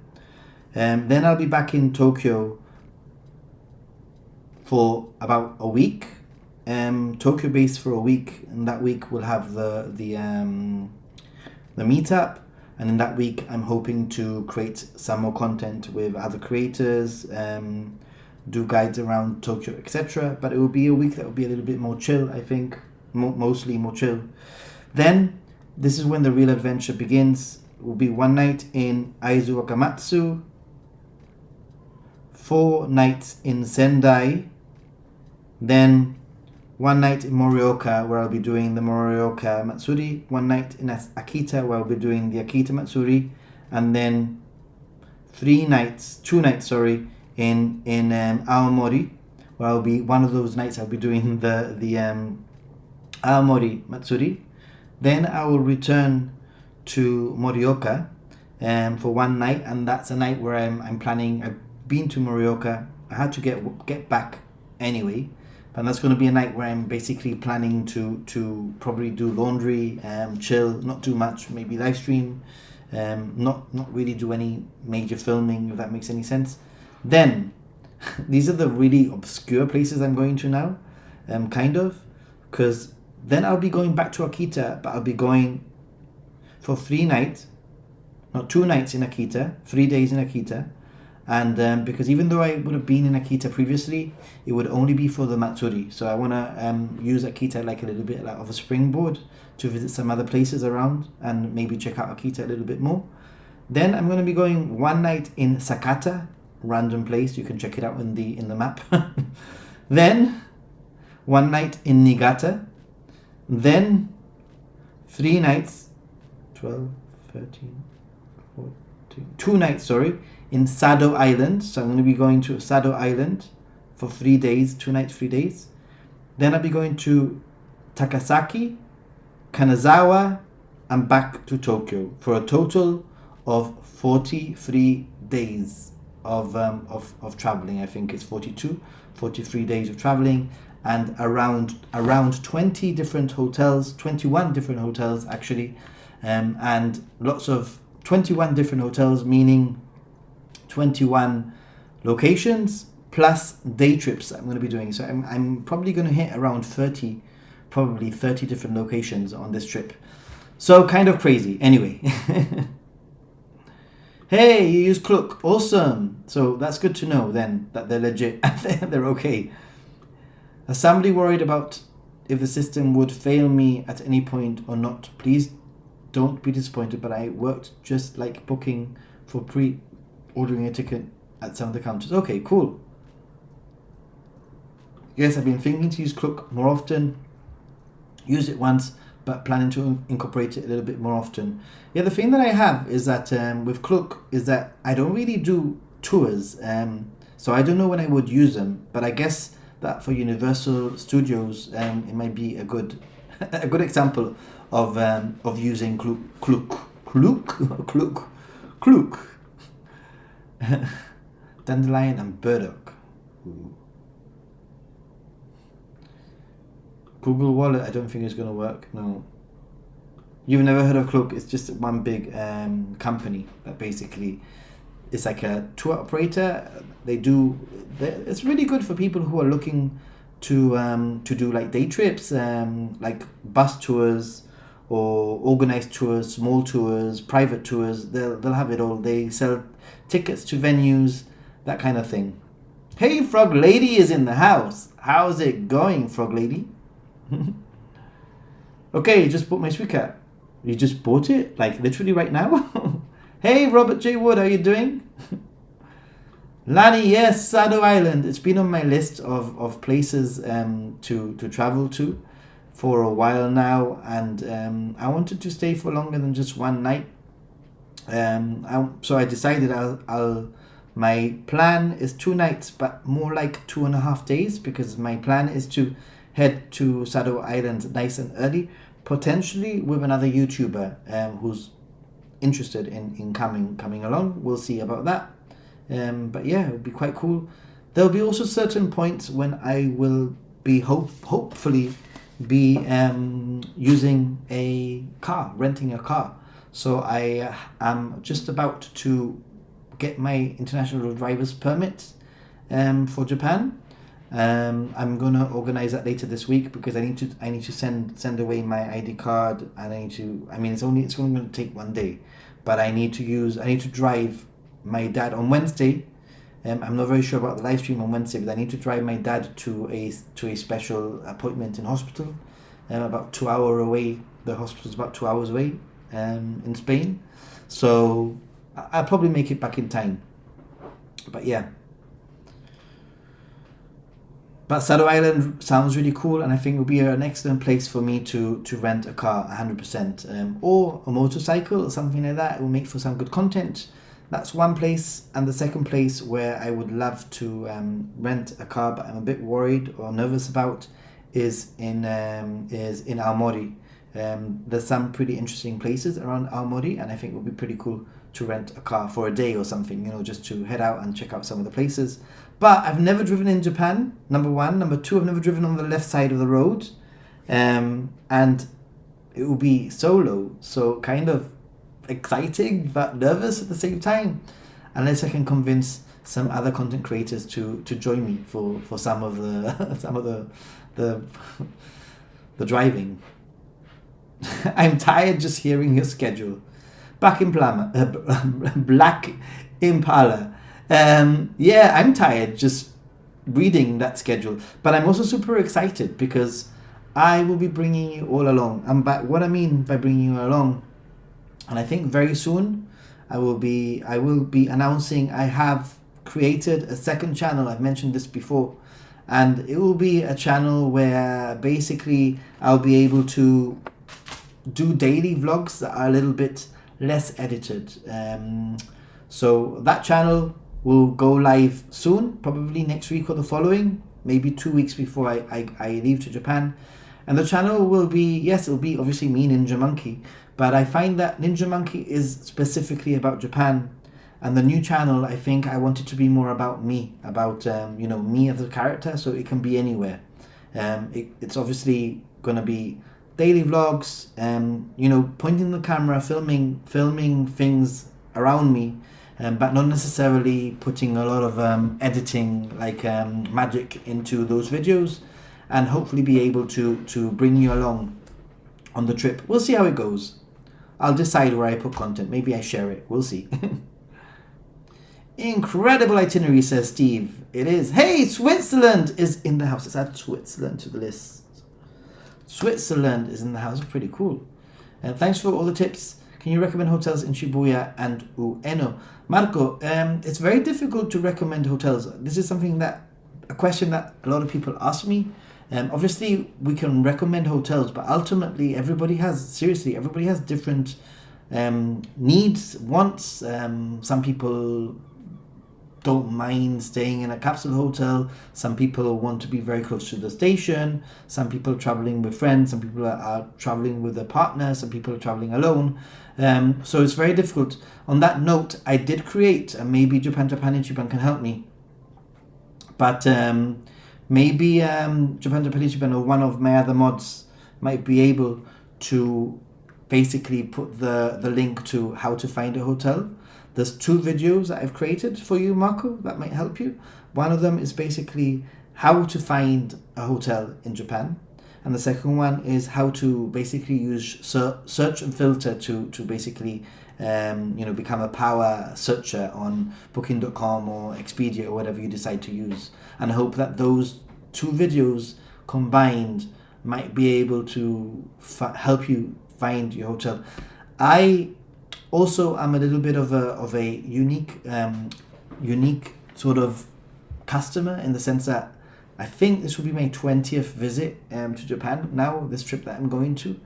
Speaker 1: Then I'll be back in Tokyo for about a week. Tokyo based for a week, and that week we'll have the meetup, and in that week I'm hoping to create some more content with other creators, do guides around Tokyo, etc. But it will be a week that will be a little bit more chill, I think, mostly more chill. Then this is when the real adventure begins. It will be 1 night in Aizu Wakamatsu, 4 nights in Sendai, then 1 night in Morioka, where I'll be doing the Morioka Matsuri, 1 night in Akita, where I'll be doing the Akita Matsuri, and then 2 nights, in Aomori, where I'll be, one of those nights I'll be doing the Aomori Matsuri. Then I will return to Morioka for 1 night, and that's a night where I'm planning. I've been to Morioka. I had to get back anyway, and that's going to be a night where I'm basically planning to probably do laundry, chill, not too much, maybe live stream, not really do any major filming, if that makes any sense. Then these are the really obscure places I'm going to now. kind of, because then I'll be going back to Akita, but I'll be going for 3 nights, not 2 nights in Akita, 3 days in Akita. And because even though I would have been in Akita previously, it would only be for the Matsuri. So I want to use Akita like a little bit like of a springboard to visit some other places around and maybe check out Akita a little bit more. Then I'm going to be going 1 night in Sakata, random place. You can check it out in the map. Then 1 night in Niigata. Then 3 nights, 12, 13, 14, 2 nights, in Sado Island. So I'm going to be going to Sado Island for 3 days, 2 nights, 3 days. Then I'll be going to Takasaki, Kanazawa, and back to Tokyo for a total of 43 days of traveling. I think it's 43 days of traveling, and around 20 different hotels, 21 different hotels actually, and lots of 21 different hotels, meaning 21 locations plus day trips that I'm going to be doing. So I'm probably going to hit around 30 different locations on this trip. So kind of crazy. Anyway. Hey, you use Klook. Awesome. So that's good to know then that they're legit. They're okay. Is somebody worried about if the system would fail me at any point or not? Please don't be disappointed, but I worked just like booking for pre-ordering a ticket at some of the counters. Okay, cool. Yes, I've been thinking to use Klook more often. Used it once, but planning to incorporate it a little bit more often. Yeah, the thing that I have is that with Klook is that I don't really do tours. So I don't know when I would use them, but I guess that for Universal Studios, it might be a good a good example of using Klook. Dandelion and burdock. Ooh. Google Wallet, I don't think it's going to work. No. You've never heard of Klook? It's just one big company that basically is like a tour operator. It's really good for people who are looking to do like day trips, like bus tours or organized tours, small tours, private tours. They'll have it all. They sell tickets to venues, that kind of thing. Hey, Frog Lady is in the house. How's it going, Frog Lady? Okay, you just bought my speaker. You just bought it? Like literally right now? Hey, Robert J. Wood, how you doing? Lani, yes, Sado Island. It's been on my list of places to travel to for a while now, and I wanted to stay for longer than just 1 night. So I decided my plan is 2 nights, but more like 2.5 days, because my plan is to head to Sado Island nice and early, potentially with another YouTuber who's interested in coming along. We'll see about that. But yeah, it would be quite cool. There'll be also certain points when I will be hopefully be using a car, renting a car. So I am just about to get my international driver's permit for Japan. I'm gonna organize that later this week, because I need to send away my ID card, and it's only going to take 1 day, but I need to drive my dad on Wednesday. I'm not very sure about the live stream on Wednesday, but I need to drive my dad to a special appointment in hospital, about 2 hours away. The hospital's about 2 hours away, in Spain, so I'll probably make it back in time. But yeah. But Sado Island sounds really cool, and I think it will be an excellent place for me to rent a car 100%, or a motorcycle or something like that. It will make for some good content. That's one place. And the second place where I would love to rent a car, but I'm a bit worried or nervous about, is in Aomori. There's some pretty interesting places around Aomori, and I think it would be pretty cool to rent a car for a day or something, just to head out and check out some of the places. But I've never driven in Japan, number one. Number two, I've never driven on the left side of the road. And it will be solo, so kind of exciting but nervous at the same time. Unless I can convince some other content creators to join me for some of the the the driving. I'm tired just hearing your schedule. Black Impala. Yeah, I'm tired just reading that schedule, but I'm also super excited because I will be bringing you all along. And by what I mean by bringing you along, and I think very soon I will be announcing I have created a second channel. I've mentioned this before, and it will be a channel where basically I'll be able to do daily vlogs that are a little bit less edited. So that channel will go live soon, probably next week or the following, maybe 2 weeks before I leave to Japan. And the channel will be, yes, it'll be obviously me, Ninja Monkey, but I find that Ninja Monkey is specifically about Japan. And the new channel, I think I want it to be more about me, about me as a character, so it can be anywhere. It's obviously going to be daily vlogs, pointing the camera, filming things around me, but not necessarily putting a lot of editing like magic into those videos, and hopefully be able to bring you along on the trip. We'll see how it goes. I'll decide where I put content. Maybe I share it. We'll see. Incredible itinerary, says Steve. It is. Hey, Switzerland is in the house. Let's add Switzerland to the list. Switzerland is in the house. Pretty cool. Thanks for all the tips. Can you recommend hotels in Shibuya and Ueno? Marco, it's very difficult to recommend hotels. This is a question that a lot of people ask me. Obviously, we can recommend hotels, but ultimately, everybody has different needs, wants. Some people don't mind staying in a capsule hotel. Some people want to be very close to the station. Some people are traveling with friends. Some people are traveling with a partner. Some people are traveling alone. So it's very difficult. On that note, I did create, and maybe Japan can help me, but maybe Japan or one of my other mods might be able to basically put the link to how to find a hotel. There's 2 videos that I've created for you, Marco, that might help you. One of them is basically how to find a hotel in Japan. And the second one is how to basically use search and filter to basically become a power searcher on booking.com or Expedia or whatever you decide to use. And I hope that those 2 videos combined might be able to help you find your hotel. I also am a little bit of a unique sort of customer, in the sense that I think this will be my 20th visit to Japan now, this trip that I'm going to.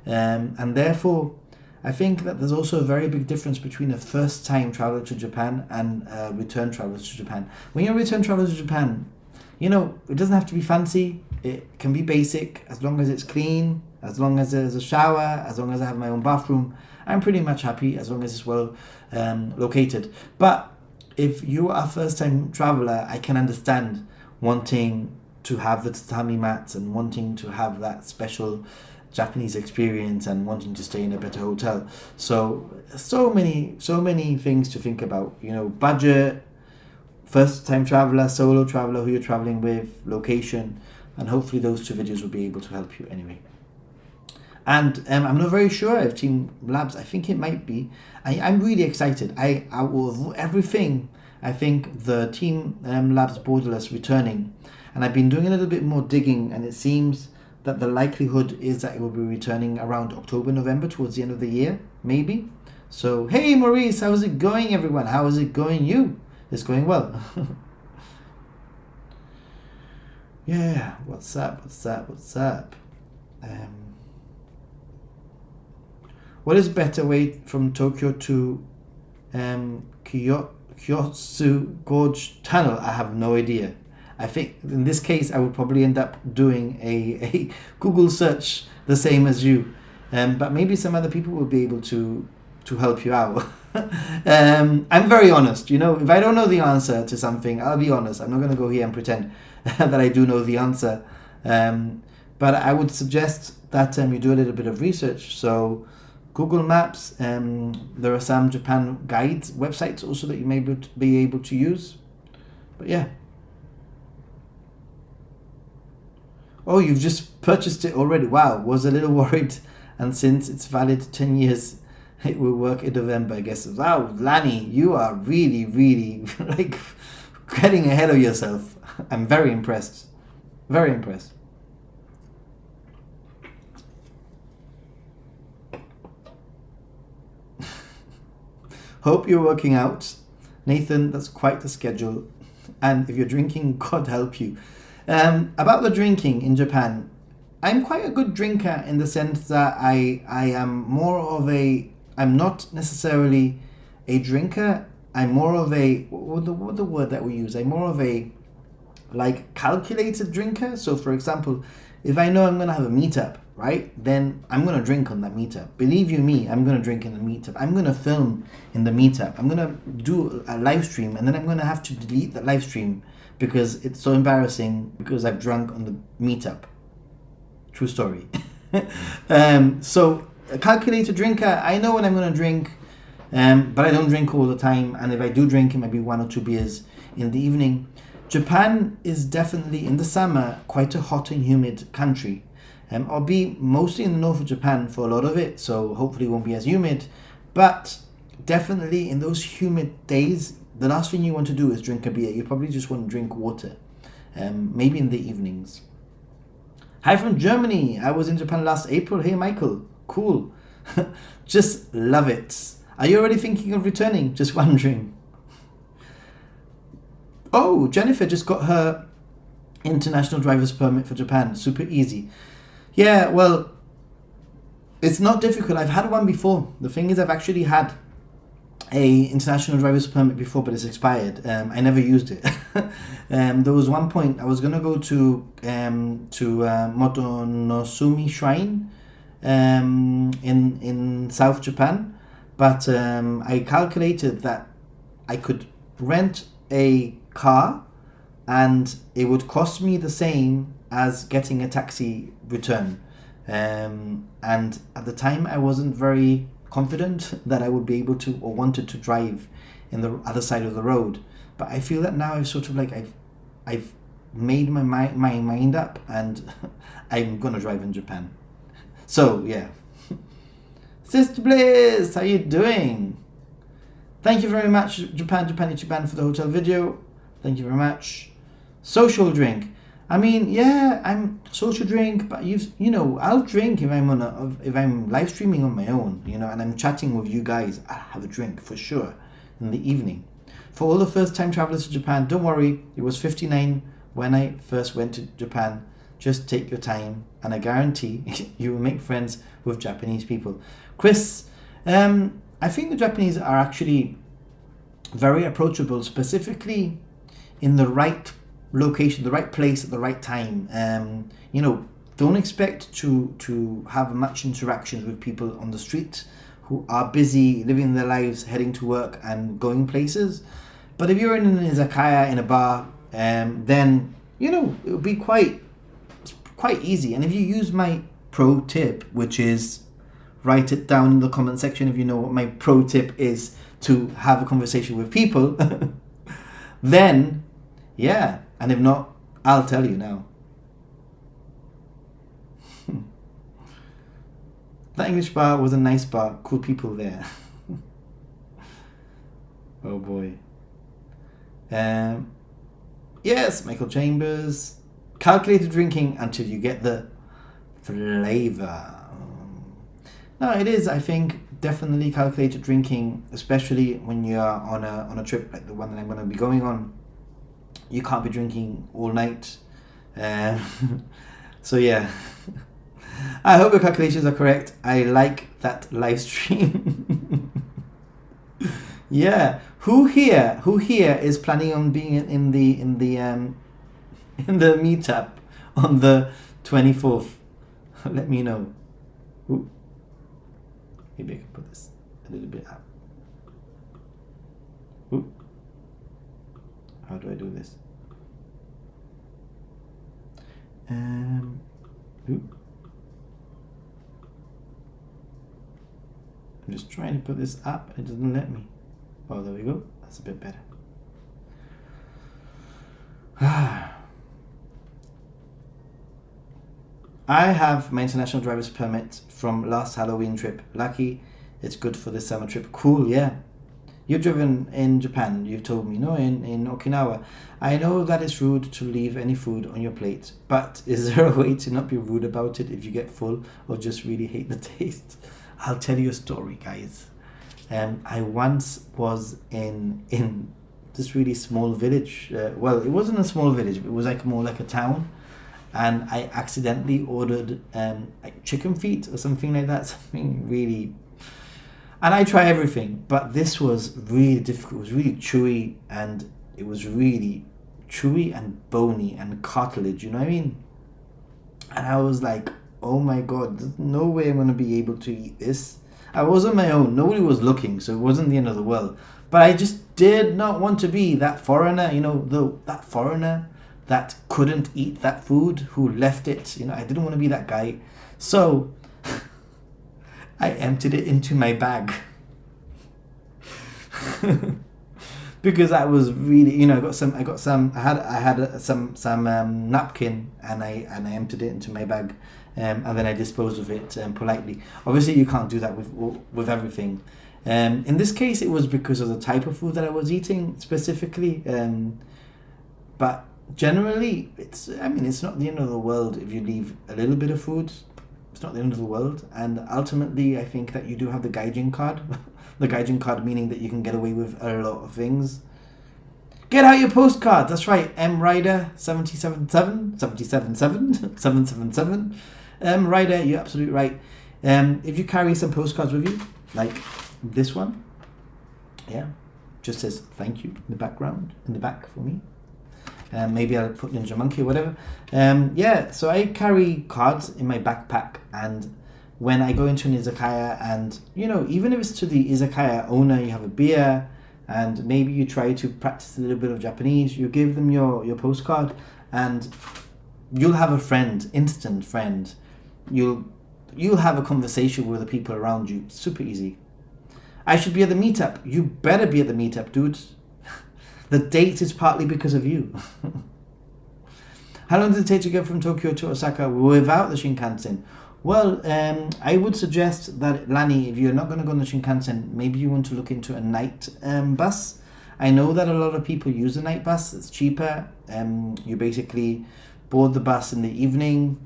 Speaker 1: And therefore, I think that there's also a very big difference between a first-time traveler to Japan and a return traveler to Japan. When you're a return traveler to Japan, it doesn't have to be fancy. It can be basic, as long as it's clean, as long as there's a shower, as long as I have my own bathroom. I'm pretty much happy as long as it's well located. But if you are a first-time traveler, I can understand wanting to have the tatami mats and wanting to have that special Japanese experience and wanting to stay in a better hotel. So many things to think about. Budget, first-time traveler, solo traveler, who you're traveling with, location, and hopefully those 2 videos will be able to help you anyway. And I'm not very sure if Team Labs, I think it might be. I'm really excited. Out of everything, I think the Team Labs Borderless returning. And I've been doing a little bit more digging, and it seems that the likelihood is that it will be returning around October, November, towards the end of the year, maybe. So, hey Maurice, how's it going, everyone? How is it going you? It's going well. Yeah, what's up? What is better way from Tokyo to Kyosu Gorge Tunnel? I have no idea. I think in this case I would probably end up doing a Google search the same as you, but maybe some other people will be able to help you out. I'm very honest. If I don't know the answer to something, I'll be honest. I'm not going to go here and pretend that I do know the answer. But I would suggest that you do a little bit of research. So Google Maps, there are some Japan guides websites also that you may be able to use. But yeah. Oh, you've just purchased it already. Wow, was a little worried. And since it's valid 10 years, it will work in November, I guess. Wow, Lani, you are really, really like getting ahead of yourself. I'm very impressed. Very impressed. Hope you're working out. Nathan, that's quite the schedule. And if you're drinking, God help you. About the drinking in Japan, I'm quite a good drinker in the sense that I am more of a, I'm not necessarily a drinker. I'm more of a, what the word that we use? I'm more of a like calculated drinker. So for example, if I know I'm going to have a meetup, right, then I'm going to drink on that meetup. Believe you me, I'm going to drink in the meetup. I'm going to film in the meetup. I'm going to do a live stream, and then I'm going to have to delete that live stream because it's so embarrassing because I've drunk on the meetup. True story. So a calculated drinker, I know when I'm going to drink, but I don't drink all the time. And if I do drink, it might be 1 or 2 beers in the evening. Japan is definitely, in the summer, quite a hot and humid country. I'll be mostly in the north of Japan for a lot of it, so hopefully it won't be as humid. But definitely in those humid days, the last thing you want to do is drink a beer. You probably just want to drink water, maybe in the evenings. Hi from Germany. I was in Japan last April. Hey, Michael. Cool. Just love it. Are you already thinking of returning? Just wondering. Oh, Jennifer just got her international driver's permit for Japan. Super easy. Yeah, well, it's not difficult. I've had one before. The thing is, I've actually had a international driver's permit before, but it's expired. I never used it. There was one point I was gonna go to Motonosumi Shrine in South Japan, but I calculated that I could rent a car and it would cost me the same as getting a taxi return. And at the time I wasn't very confident that I would be able to or wanted to drive in the other side of the road. But I feel that now I've sort of like I've made my mind up and I'm gonna drive in Japan. So yeah. Sister Bliss, how you doing? Thank you very much, Japan for the hotel video. Thank you very much. Social drink. I mean, yeah, I'm social drink, but you know, I'll drink if I'm live streaming on my own, you know, and I'm chatting with you guys. I'll have a drink for sure in the evening. For all the first time travelers to Japan, don't worry, it was 59 when I first went to Japan. Just take your time, and I guarantee you will make friends with Japanese people. Chris, I think the Japanese are actually very approachable, specifically in the right location, the right place at the right time. You know, don't expect to have much interactions with people on the street who are busy living their lives, heading to work and going places. But if you're in an izakaya, in a bar, then you know it'll be quite easy. And if you use my pro tip, which is write it down in the comment section if you know what my pro tip is to have a conversation with people, then yeah. And if not, I'll tell you now. That English bar was a nice bar. Cool people there. Oh boy. Yes, Michael Chambers. Calculated drinking until you get the flavor. No, it is, I think, definitely calculated drinking, especially when you're on a trip like the one that I'm going to be going on. You can't be drinking all night. So yeah. I hope your calculations are correct. I like that live stream. Yeah. Who here is planning on being in the meetup on the 24th? Let me know. Ooh. Maybe I can put this a little bit up. Ooh. How do I do this? Ooh. I'm just trying to put this up and it doesn't let me. Oh, there we go. That's a bit better. I have my international driver's permit from last Halloween trip. Lucky, it's good for this summer trip. Cool, yeah. You've driven in Japan, you've told me, no, in Okinawa. I know that it's rude to leave any food on your plate, but is there a way to not be rude about it if you get full or just really hate the taste? I'll tell you a story, guys. I once was in this really small village. Well, it wasn't a small village, it was like more like a town. And I accidentally ordered like chicken feet or something like that, something really. And I try everything, but this was really difficult. It was really chewy, and it was really chewy and bony and cartilage. You know what I mean? And I was like, oh my god, there's no way I'm gonna be able to eat this. I was on my own. Nobody was looking, so it wasn't the end of the world. But I just did not want to be that foreigner. You know, that foreigner that couldn't eat that food, who left it. You know, I didn't want to be that guy. So I emptied it into my bag. Because I was really, you know, I had some napkin, and I emptied it into my bag, and then I disposed of it politely. Obviously you can't do that with everything. In this case it was because of the type of food that I was eating specifically, but generally it's not the end of the world if you leave a little bit of food. It's not the end of the world. And ultimately I think that you do have the gaijin card. The gaijin card meaning that you can get away with a lot of things. Get out your postcards. That's right. M Rider 777. Rider, you're absolutely right. If you carry some postcards with you, like this one, yeah, just says thank you in the background, in the back for me. Maybe I'll put Ninja Monkey or whatever. Yeah, so I carry cards in my backpack, and when I go into an izakaya, and you know, even if it's to the izakaya owner, you have a beer, and maybe you try to practice a little bit of Japanese, you give them your postcard, and you'll have a friend, instant friend. You'll have a conversation with the people around you. Super easy. I should be at the meetup. You better be at the meetup, dude. The date is partly because of you. How long does it take to get from Tokyo to Osaka without the Shinkansen? Well, I would suggest that, Lani, if you're not going to go on the Shinkansen, maybe you want to look into a night bus. I know that a lot of people use a night bus. It's cheaper. You basically board the bus in the evening,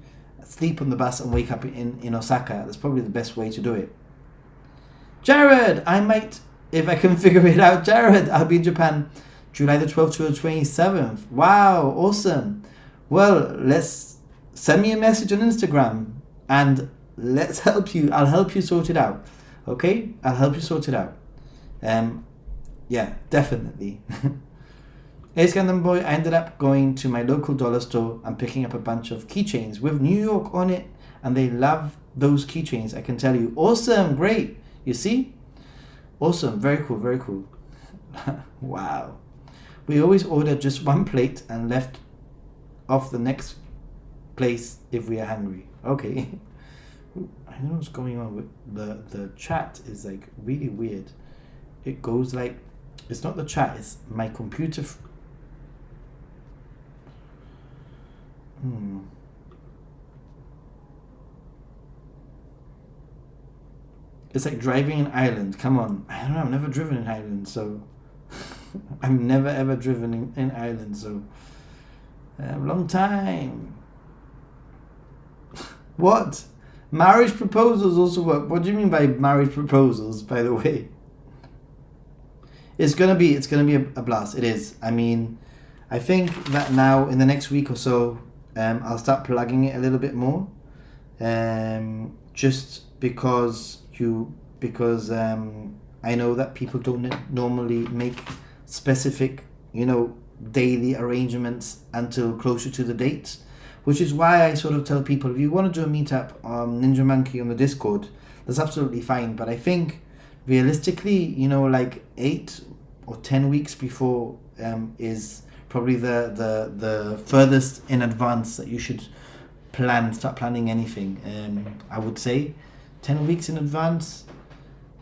Speaker 1: sleep on the bus, and wake up in Osaka. That's probably the best way to do it. Jared, I might, if I can figure it out. Jared, I'll be in Japan July the 12th to the 27th. Wow, awesome. Well, let's send me a message on Instagram and let's help you. I'll help you sort it out. Okay? I'll help you sort it out. Yeah, definitely. Hey, Scandal Boy, I ended up going to my local dollar store and picking up a bunch of keychains with New York on it, and they love those keychains, I can tell you. Awesome, great. You see? Awesome, very cool, very cool. Wow. We always order just one plate and left off the next place if we are hungry. Okay. I don't know what's going on with the chat is like really weird. It goes like, it's not the chat, it's my computer. It's like driving in Ireland. Come on. I don't know, I've never driven in Ireland, so I've never ever driven in Ireland, so long time. What? Marriage proposals also work. What do you mean by marriage proposals, by the way? It's gonna be a blast. It is. I mean, I think that now in the next week or so, I'll start plugging it a little bit more, just because I know that people don't normally make specific, daily arrangements until closer to the date, which is why I sort of tell people, if you want to do a meetup on Ninja Monkey on the Discord, that's absolutely fine. But I think realistically, like 8 or 10 weeks before is probably the furthest in advance that you should start planning anything. I would say 10 weeks in advance.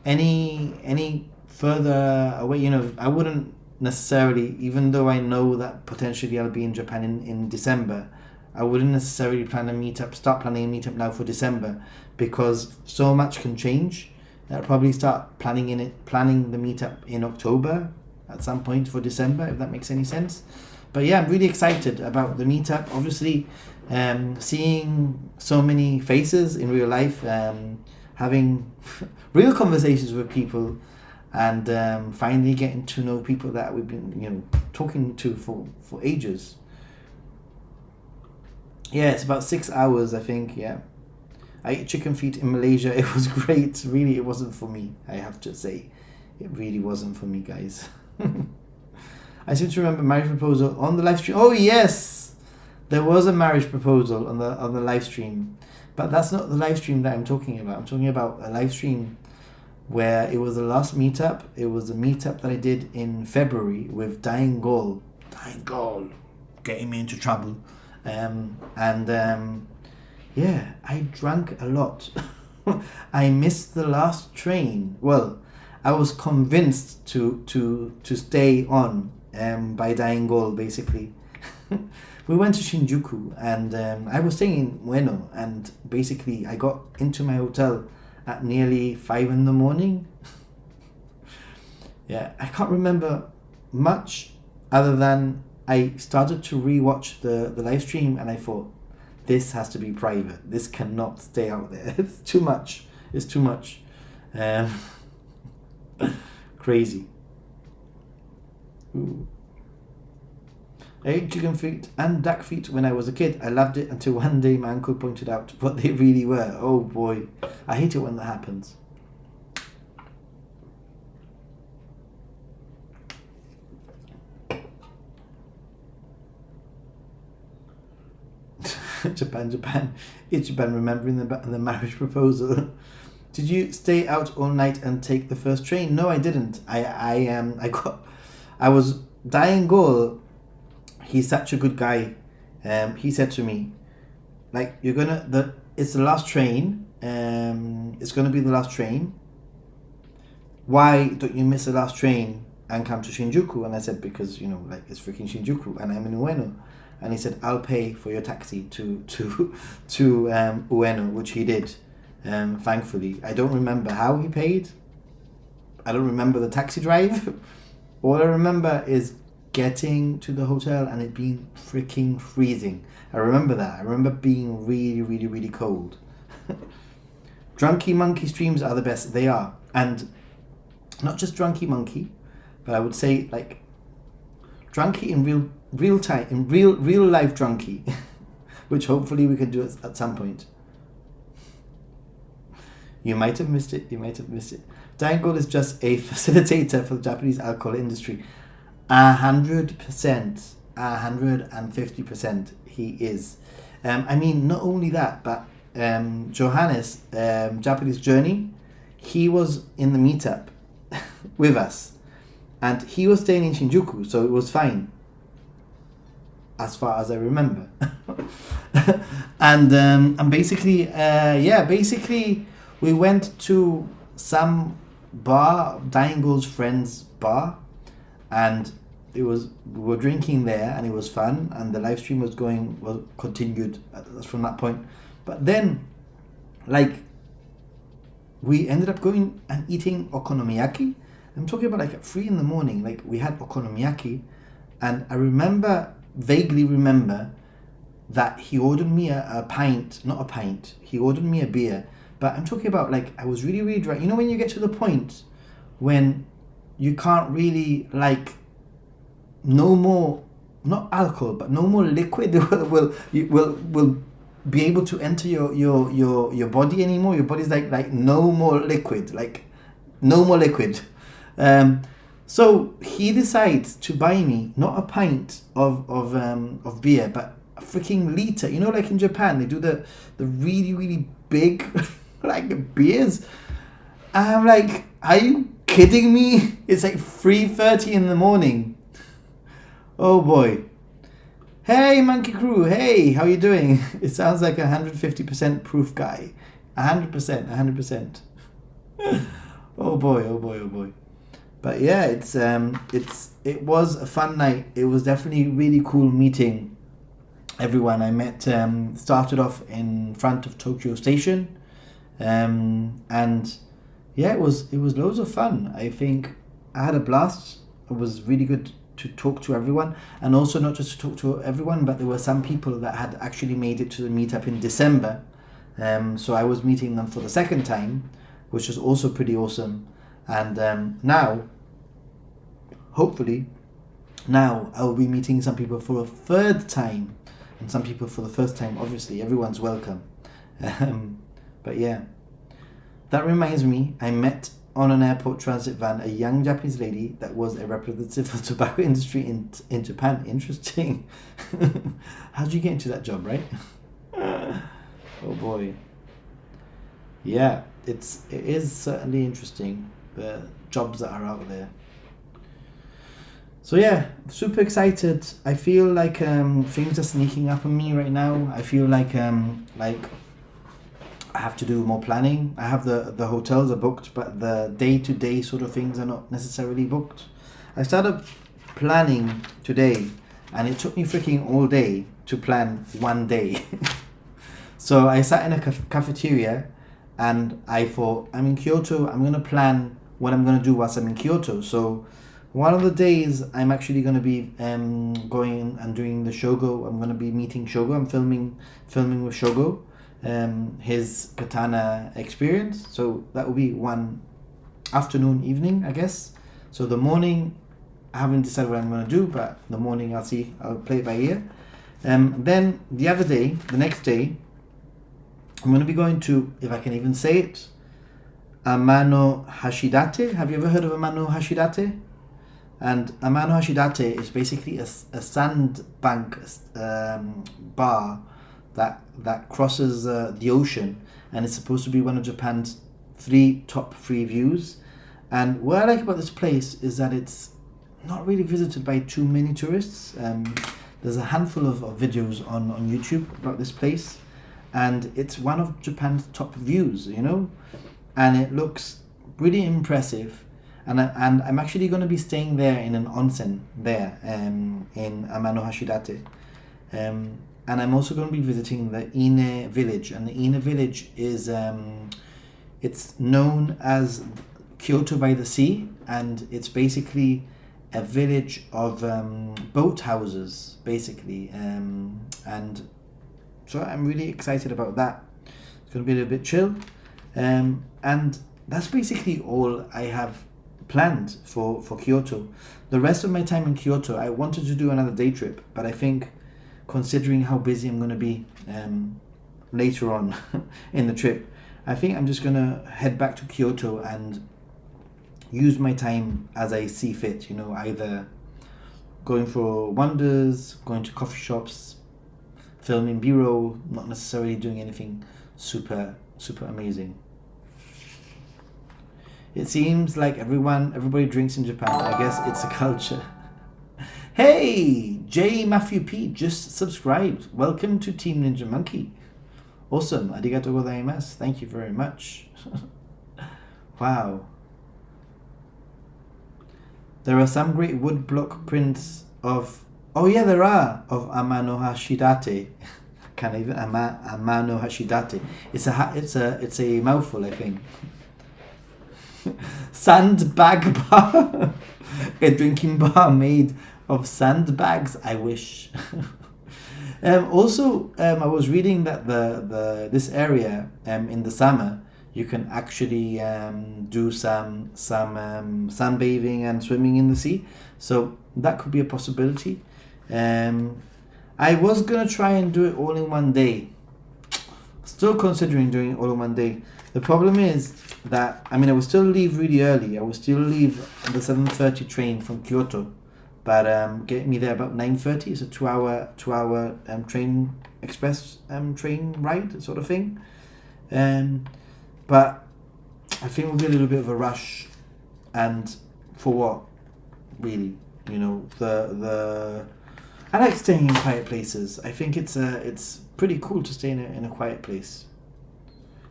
Speaker 1: Any further away, I wouldn't necessarily, even though I know that potentially I'll be in Japan in December, I wouldn't necessarily start planning a meetup now for December, because so much can change. I'll probably start planning the meetup in October at some point for December, if that makes any sense. But yeah, I'm really excited about the meetup. Obviously, seeing so many faces in real life, having real conversations with people, and finally getting to know people that we've been, talking to for ages. Yeah, it's about 6 hours, I think. Yeah, I ate chicken feet in Malaysia. It was great. Really, it wasn't for me, I have to say. It really wasn't for me, guys. I seem to remember marriage proposal on the live stream. Oh yes, there was a marriage proposal on the live stream, but that's not the live stream that I'm talking about. I'm talking about a live stream where it was the last meetup. It was a meetup that I did in February with Dying Goal, getting me into trouble, yeah, I drank a lot. I missed the last train. Well, I was convinced to stay on by Dying Goal, basically. We went to Shinjuku, and I was staying in Ueno, and basically I got into my hotel at nearly 5 in the morning. Yeah, I can't remember much other than I started to rewatch the live stream, and I thought, this has to be private. This cannot stay out there. It's too much. It's too much. Crazy. Ooh. I ate chicken feet and duck feet when I was a kid. I loved it until one day my uncle pointed out what they really were. Oh boy, I hate it when that happens. Japan. It's Japan remembering the marriage proposal. Did you stay out all night and take the first train? No, I didn't. I was Dying Goal. He's such a good guy. He said to me, like, it's the last train. It's gonna be the last train. Why don't you miss the last train and come to Shinjuku? And I said, because it's freaking Shinjuku and I'm in Ueno. And he said, I'll pay for your taxi to Ueno, which he did. Thankfully, I don't remember how he paid. I don't remember the taxi drive. All I remember is getting to the hotel and it being freaking freezing. I remember that. I remember being really, really, really cold. Drunky Monkey streams are the best. They are. And not just Drunky Monkey, but I would say like Drunky in real time, in real life Drunky, which hopefully we can do at some point. You might have missed it. Dying Goal is just a facilitator for the Japanese alcohol industry. 100%, 150% he is. I mean, not only that, but Johannes, Japanese Journey, he was in the meetup with us, and he was staying in Shinjuku, so it was fine, as far as I remember. and basically, basically we went to some bar, Dying Goal's friend's bar, and we were drinking there, and it was fun, and the live stream was continued from that point. But then, like, we ended up going and eating okonomiyaki. I'm talking about like at 3 in the morning. Like, we had okonomiyaki, and I vaguely remember that he ordered me a pint, not a pint. He ordered me a beer, but I'm talking about like I was really, really drunk. You know when you get to the point when you can't really, like, no more, not alcohol, but no more liquid will be able to enter your body anymore. Your body's like no more liquid, like no more liquid. So he decides to buy me not a pint of beer, but a freaking liter. You know, like in Japan, they do the really, really big like beers. And I'm like, are you kidding me? It's like 3:30 in the morning. Oh boy. Hey Monkey Crew, hey, how you doing? It sounds like 150% proof guy. 100%. Oh boy. But yeah, it was a fun night. It was definitely really cool meeting everyone I met started off in front of Tokyo Station, and yeah, it was loads of fun. I think I had a blast. It was really good to talk to everyone, and also not just to talk to everyone, but there were some people that had actually made it to the meetup in December. So I was meeting them for the second time, which was also pretty awesome. And now, hopefully, now I will be meeting some people for a third time, and some people for the first time. Obviously, everyone's welcome. But yeah, that reminds me, I met on an airport transit van a young Japanese lady that was a representative of the tobacco industry in Japan. Interesting. How did you get into that job, right? Oh boy. Yeah, it is certainly interesting, the jobs that are out there. So yeah, super excited. I feel like things are sneaking up on me right now. I feel like I have to do more planning. I have the hotels are booked, but the day-to-day sort of things are not necessarily booked. I started planning today, and it took me freaking all day to plan one day. So I sat in a cafeteria, and I thought, I'm in Kyoto, I'm going to plan what I'm going to do whilst I'm in Kyoto. So one of the days I'm actually going to be going and doing the Shogo. I'm going to be meeting Shogo. I'm filming with Shogo. His katana experience. So that will be one afternoon, evening, I guess. So the morning, I haven't decided what I'm going to do, but the morning I'll play it by ear. Then the next day, I'm going to be going to, if I can even say it, Amano Hashidate. Have you ever heard of Amano Hashidate? And Amano Hashidate is basically a sandbank bar that crosses the ocean, and it's supposed to be one of Japan's top three views. And what I like about this place is that it's not really visited by too many tourists. There's a handful of videos on YouTube about this place, and it's one of Japan's top views, and it looks really impressive. And I'm actually going to be staying there in an onsen there in Amano Hashidate. And I'm also going to be visiting the Ine village. And the Ine village is, it's known as Kyoto by the Sea. And it's basically a village of boat houses, basically. And so I'm really excited about that. It's going to be a little bit chill. And that's basically all I have planned for Kyoto. The rest of my time in Kyoto, I wanted to do another day trip. But I think, considering how busy I'm going to be later on in the trip, I think I'm just going to head back to Kyoto and use my time as I see fit, either going for wonders, going to coffee shops, filming B-roll, not necessarily doing anything super amazing. It seems like everybody drinks in Japan. I guess it's a culture. Hey, J Matthew P just subscribed. Welcome to Team Ninja Monkey. Awesome. Arigatou gozaimasu. Thank you very much. Wow. There are some great woodblock prints of... Oh yeah, there are. Of Amano Hashidate. Can't even... Amano Hashidate. It's a mouthful, I think. Sandbag bar. A drinking bar made of sandbags. I wish. Also, I was reading that this area in the summer you can actually do some sunbathing and swimming in the sea. So that could be a possibility. I was gonna try and do it all in one day. Still considering doing it all in one day. The problem is that I will still leave really early. I will still leave the 7:30 train from Kyoto, but get me there about 9:30. It's a 2-hour train express train ride sort of thing. But I think we'll be a little bit of a rush, and for what, really? I like staying in quiet places. I think it's pretty cool to stay in a quiet place.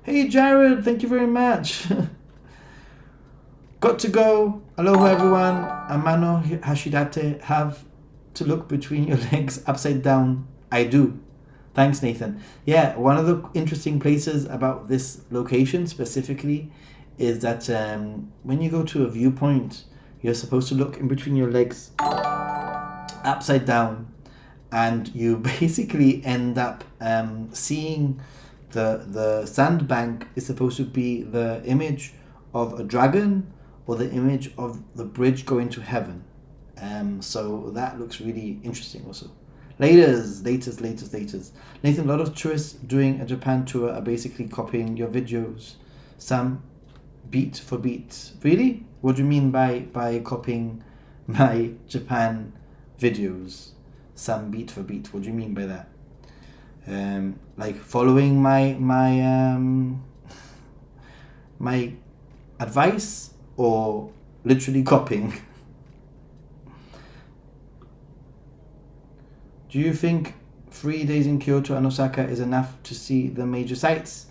Speaker 1: Hey Jared, thank you very much. Got to go. Aloha everyone. Amano Hashidate. Have to look between your legs upside down I do. Thanks, Nathan. Yeah, one of the interesting places about this location specifically is that when you go to a viewpoint, you're supposed to look in between your legs upside down, and you basically end up seeing the sandbank is supposed to be the image of a dragon or the image of the bridge going to heaven. So that looks really interesting also. Laters. Nathan, a lot of tourists doing a Japan tour are basically copying your videos, some beat for beat. Really? What do you mean by copying my Japan videos, some beat for beat? What do you mean by that? Like following my advice, or literally copying? Do you think 3 days in Kyoto and Osaka is enough to see the major sites?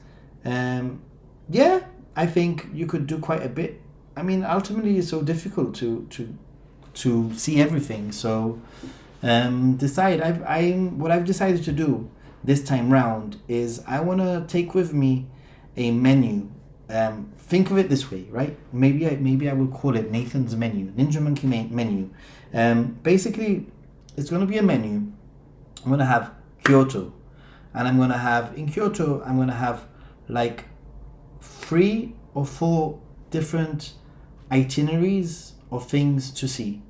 Speaker 1: Yeah, I think you could do quite a bit. I mean, ultimately it's so difficult to see everything. So decide. What I've decided to do this time round is I want to take with me a menu. Think of it this way, right? Maybe I will call it Nathan's menu, Ninja Monkey menu. Basically, it's going to be a menu. I'm going to have Kyoto, and in Kyoto, I'm going to have like 3 or 4 different itineraries of things to see.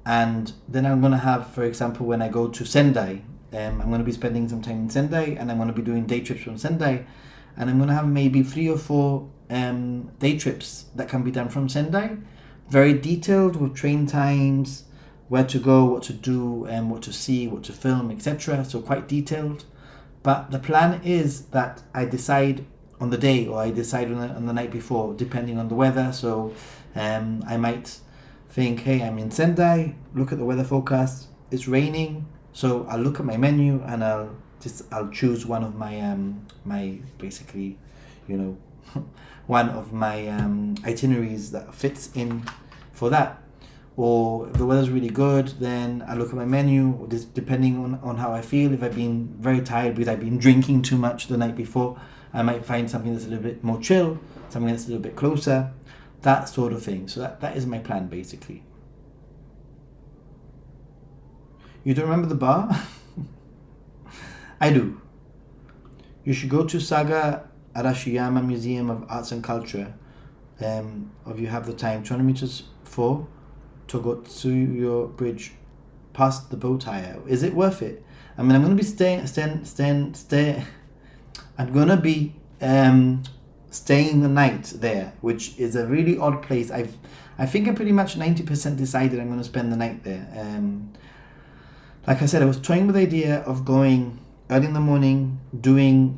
Speaker 1: And then I'm going to have, for example, when I go to Sendai, I'm going to be spending some time in Sendai, and I'm going to be doing day trips from Sendai, and I'm going to have maybe 3 or 4 day trips that can be done from Sendai, very detailed with train times, where to go, what to do, what to see, what to film, etc. So quite detailed. But the plan is that I decide on the day, or I decide on the night before, depending on the weather. So I might think, hey, I'm in Sendai, look at the weather forecast, it's raining, so I'll look at my menu and I'll choose one of my my basically, one of my itineraries that fits in for that. Or if the weather's really good, then I look at my menu, depending on how I feel. If I've been very tired because I've been drinking too much the night before, I might find something that's a little bit more chill, something that's a little bit closer, that sort of thing. So that is my plan, basically. You don't remember the bar? I do. You should go to Saga Arashiyama Museum of Arts and Culture, if you have the time. 200 meters for Togotsuyo Bridge, past the boat hire. Is it worth it? I mean, I'm going to be I'm going to be staying the night there, which is a really odd place. I think I'm pretty much 90% decided I'm going to spend the night there. Like I said, I was toying with the idea of going early in the morning, doing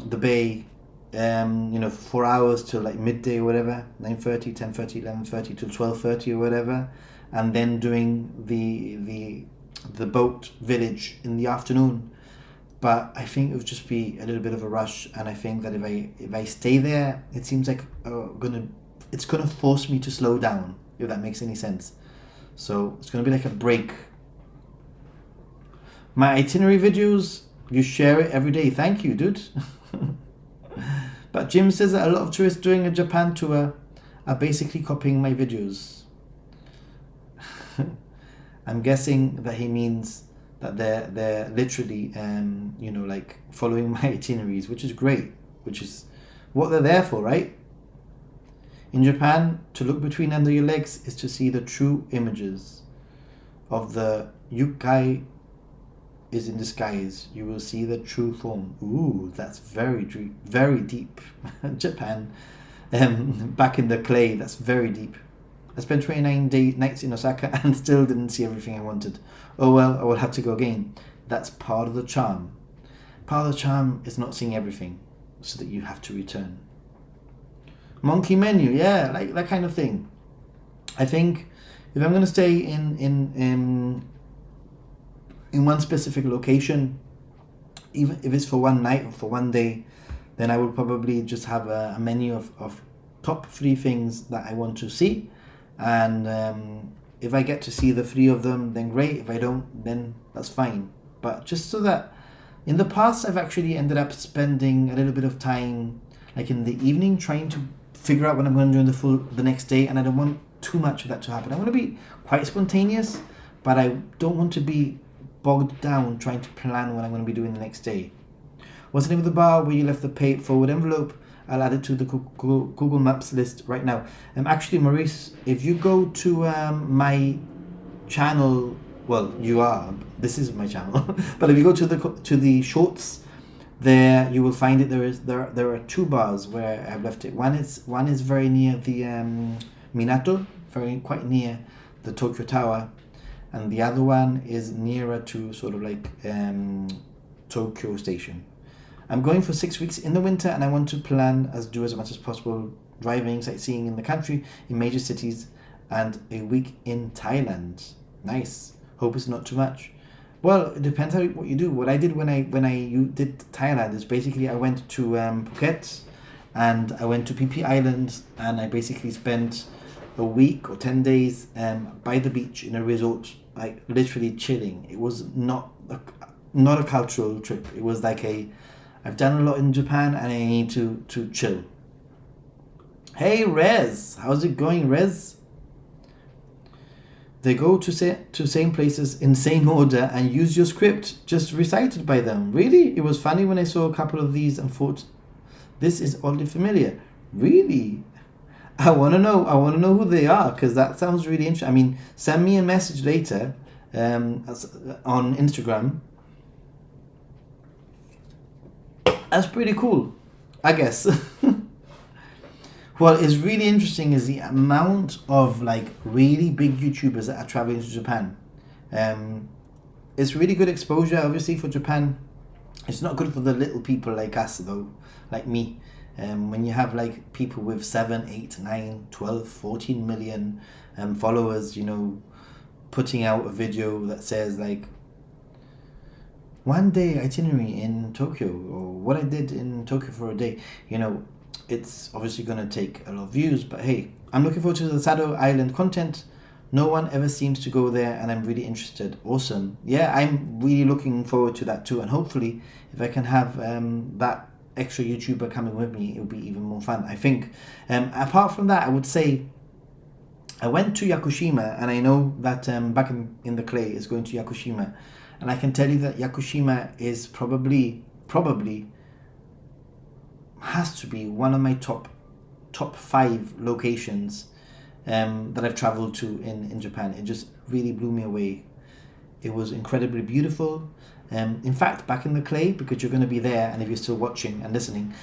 Speaker 1: the bay, 4 hours till like midday or whatever, 9:30, 10:30, 11:30 till 12:30 or whatever, and then doing the boat village in the afternoon. But I think it would just be a little bit of a rush, and I think that if I stay there, it seems like it's gonna force me to slow down, if that makes any sense. So it's gonna be like a break. My itinerary videos, you share it every day. Thank you, dude. But Jim says that a lot of tourists doing a Japan tour are basically copying my videos. I'm guessing that he means that they're literally like following my itineraries, which is great, which is what they're there for, right? In Japan, to look between under your legs is to see the true images of the yukai is in disguise. You will see the true form. Ooh, that's very deep. Japan, back in the clay, that's very deep. I spent 29 nights in Osaka and still didn't see everything I wanted. Oh well, I will have to go again. That's part of the charm. Part of the charm is not seeing everything, so that you have to return. Monkey menu, yeah, like that kind of thing. I think if I'm going to stay in one specific location, even if it's for one night or for one day, then I will probably just have a menu of top 3 things that I want to see, and if I get to see the 3 of them, then great. If I don't, then that's fine. but just so that in the past I've actually ended up spending a little bit of time like in the evening trying to figure out what I'm going to do the next day, and I don't want too much of that to happen. I want to be quite spontaneous, but I don't want to be bogged down trying to plan what I'm going to be doing the next day. What's the name of the bar where you left the pay it forward envelope? I'll add it to the Google Maps list right now. Actually, Maurice, if you go to my channel, well, you are. This is my channel, but if you go to the shorts, there you will find it. There are two bars where I've left it. One is very near the Minato, quite near the Tokyo Tower, and the other one is nearer to sort of like Tokyo Station. I'm going for 6 weeks in the winter, and I want to do as much as possible driving, sightseeing in the country, in major cities, and a week in Thailand. Nice. Hope it's not too much. Well, it depends what you do. What I did when I did Thailand is basically I went to Phuket, and I went to Phi Phi Island, and I basically spent a week or 10 days by the beach in a resort, like literally chilling. It was not a cultural trip. It was like I've done a lot in Japan and I need to chill. Hey Rez, how's it going, Rez? They go to same places in same order and use your script just recited by them. Really? It was funny when I saw a couple of these and thought, this is oddly familiar. Really? I want to know who they are, because that sounds really interesting. I mean, send me a message later on Instagram. That's pretty cool, I guess. What is really interesting is the amount of like really big YouTubers that are traveling to Japan. It's really good exposure, obviously, for Japan. It's not good for the little people like us, though, like me. When you have like people with 7, 8, 9, 12, 14 million followers, putting out a video that says like, one day itinerary in Tokyo, or what I did in Tokyo for a day, it's obviously going to take a lot of views, but hey, I'm looking forward to the Sado Island content. No one ever seems to go there, and I'm really interested. Awesome. Yeah, I'm really looking forward to that too, and hopefully if I can have that extra YouTuber coming with me, it'll be even more fun, I think. Apart from that, I would say I went to Yakushima, and I know that Back in the Clay is going to Yakushima. And I can tell you that Yakushima is probably has to be one of my top 5 locations that I've traveled to in Japan. It just really blew me away. It was incredibly beautiful. In fact, Back in the Clay, because you're going to be there, and if you're still watching and listening,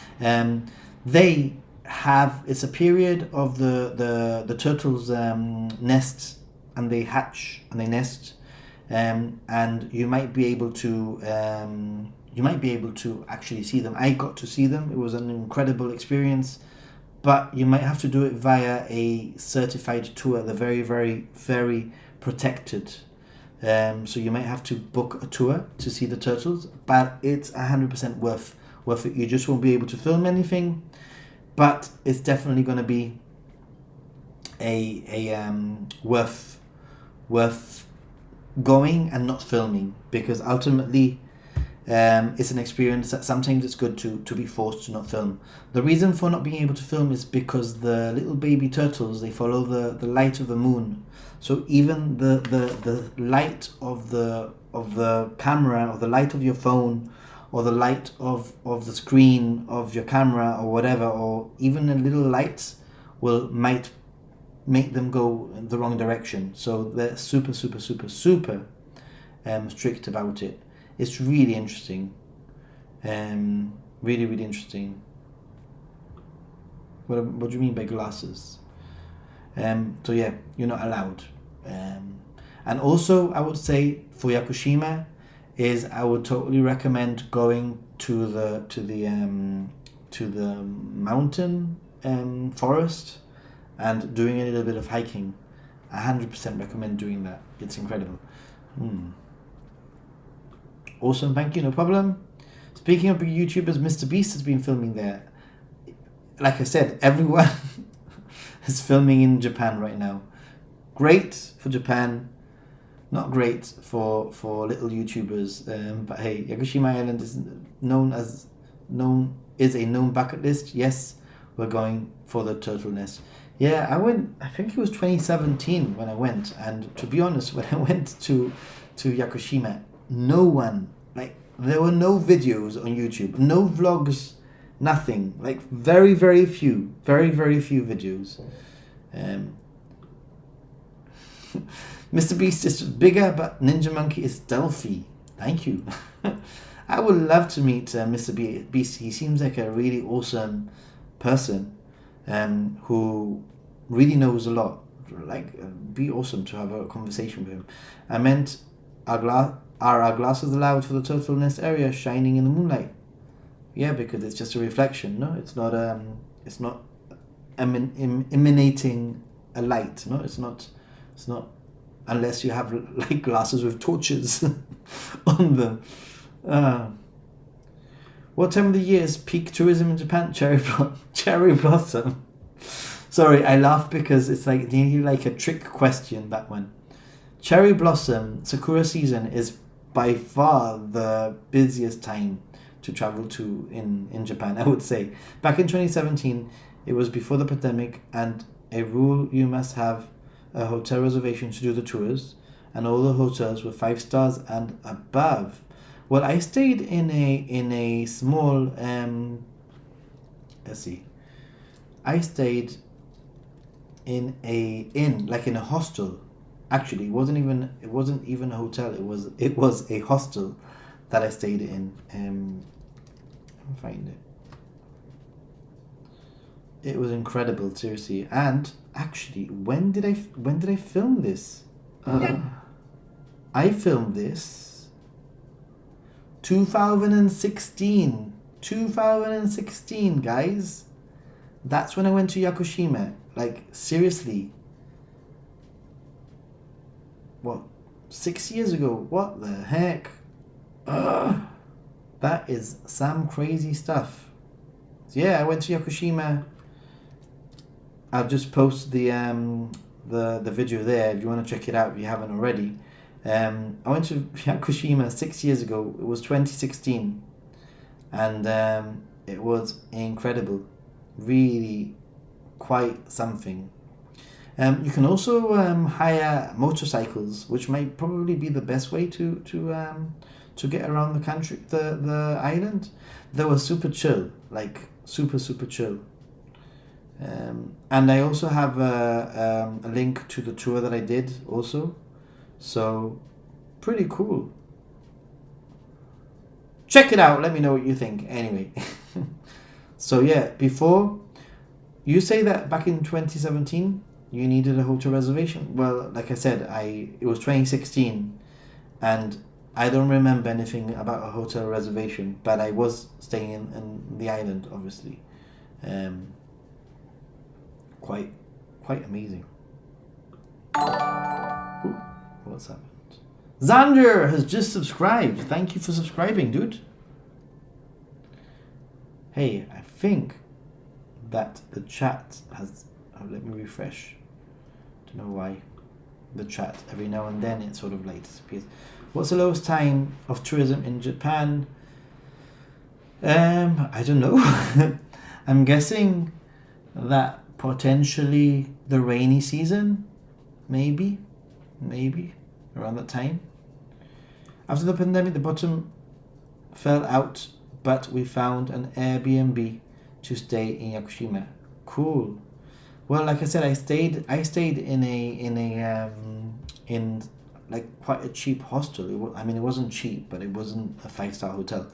Speaker 1: they have, it's a period of the turtles nest, and they hatch and they nest. And you might be able to actually see them. I got to see them. It was an incredible experience, but you might have to do it via a certified tour. They're very, very, very protected. So you might have to book a tour to see the turtles, but it's 100% worth it. You just won't be able to film anything, but it's definitely going to be a worth going and not filming, because ultimately it's an experience that sometimes it's good to be forced to not film. The reason for not being able to film is because the little baby turtles, they follow the light of the moon. So even the light of the camera, or the light of your phone, or the light of the screen of your camera, or whatever, or even a little light might make them go in the wrong direction. So they're super strict about it. It's really interesting. Really, really interesting. What do you mean by glasses? So yeah, you're not allowed. And also, I would say for Yakushima, I would totally recommend going to the mountain forest and doing a little bit of hiking. 100% recommend doing that. It's incredible. Awesome, thank you, no problem. Speaking of big YouTubers, Mr. Beast has been filming there. Like I said, everyone is filming in Japan right now. Great for Japan. not great for little YouTubers. But hey, Yakushima Island is is a known bucket list. Yes, we're going for the turtle nest. Yeah, I went. I think it was 2017 when I went, and to be honest, when I went to Yakushima, no one, like, there were no videos on YouTube, no vlogs, nothing. Like, very few videos. Mr. Beast is bigger, but Ninja Monkey is stealthy. Thank you. I would love to meet Mr. Beast. He seems like a really awesome person, who really knows a lot. Like, be awesome to have a conversation with him. I meant, are our glasses allowed for the turtle nest area shining in the moonlight? Yeah, because it's just a reflection. No, it's not. It's not emanating a light. No, it's not. It's not. Unless you have like glasses with torches on them. What time of the year is peak tourism in Japan? Cherry blossom. Sorry, I laugh because it's like nearly like a trick question, that one. Cherry blossom sakura season is by far the busiest time to travel to in Japan, I would say. Back in 2017, it was before the pandemic, and a rule: you must have a hotel reservation to do the tours, and all the hotels were 5 stars and above. Well, I stayed in a small let's see. I stayed in a hostel. Actually, it wasn't even a hotel. It was a hostel that I stayed in. Let me find it. It was incredible, seriously. And actually, when did I film this? I filmed this 2016. 2016, guys. That's when I went to Yakushima. Like, seriously. What? 6 years ago? What the heck? That is some crazy stuff. So yeah, I went to Yakushima. I've just posted the video there if you want to check it out if you haven't already. I went to Yakushima 6 years ago. It was 2016, and it was incredible. Really, quite something. You can also hire motorcycles, which might probably be the best way to get around the country, the island. They were super chill, like super chill. And I also have a link to the tour that I did also. So, pretty cool. Check it out. Let me know what you think. Anyway. So yeah, before, you say that back in 2017, you needed a hotel reservation. Well, like I said, it was 2016, and I don't remember anything about a hotel reservation, but I was staying in the island, obviously. Quite amazing. Ooh, what's happened? Xander has just subscribed. Thank you for subscribing, dude. Hey, I think that the chat has... Oh, let me refresh. Don't know why. The chat, every now and then, it sort of like disappears. What's the lowest time of tourism in Japan? I don't know. I'm guessing that potentially the rainy season, maybe around that time. After the pandemic, the bottom fell out, but we found an Airbnb to stay in Yakushima. Cool. Well, like I said, I stayed in like quite a cheap hostel. It wasn't cheap, but it wasn't a 5-star hotel.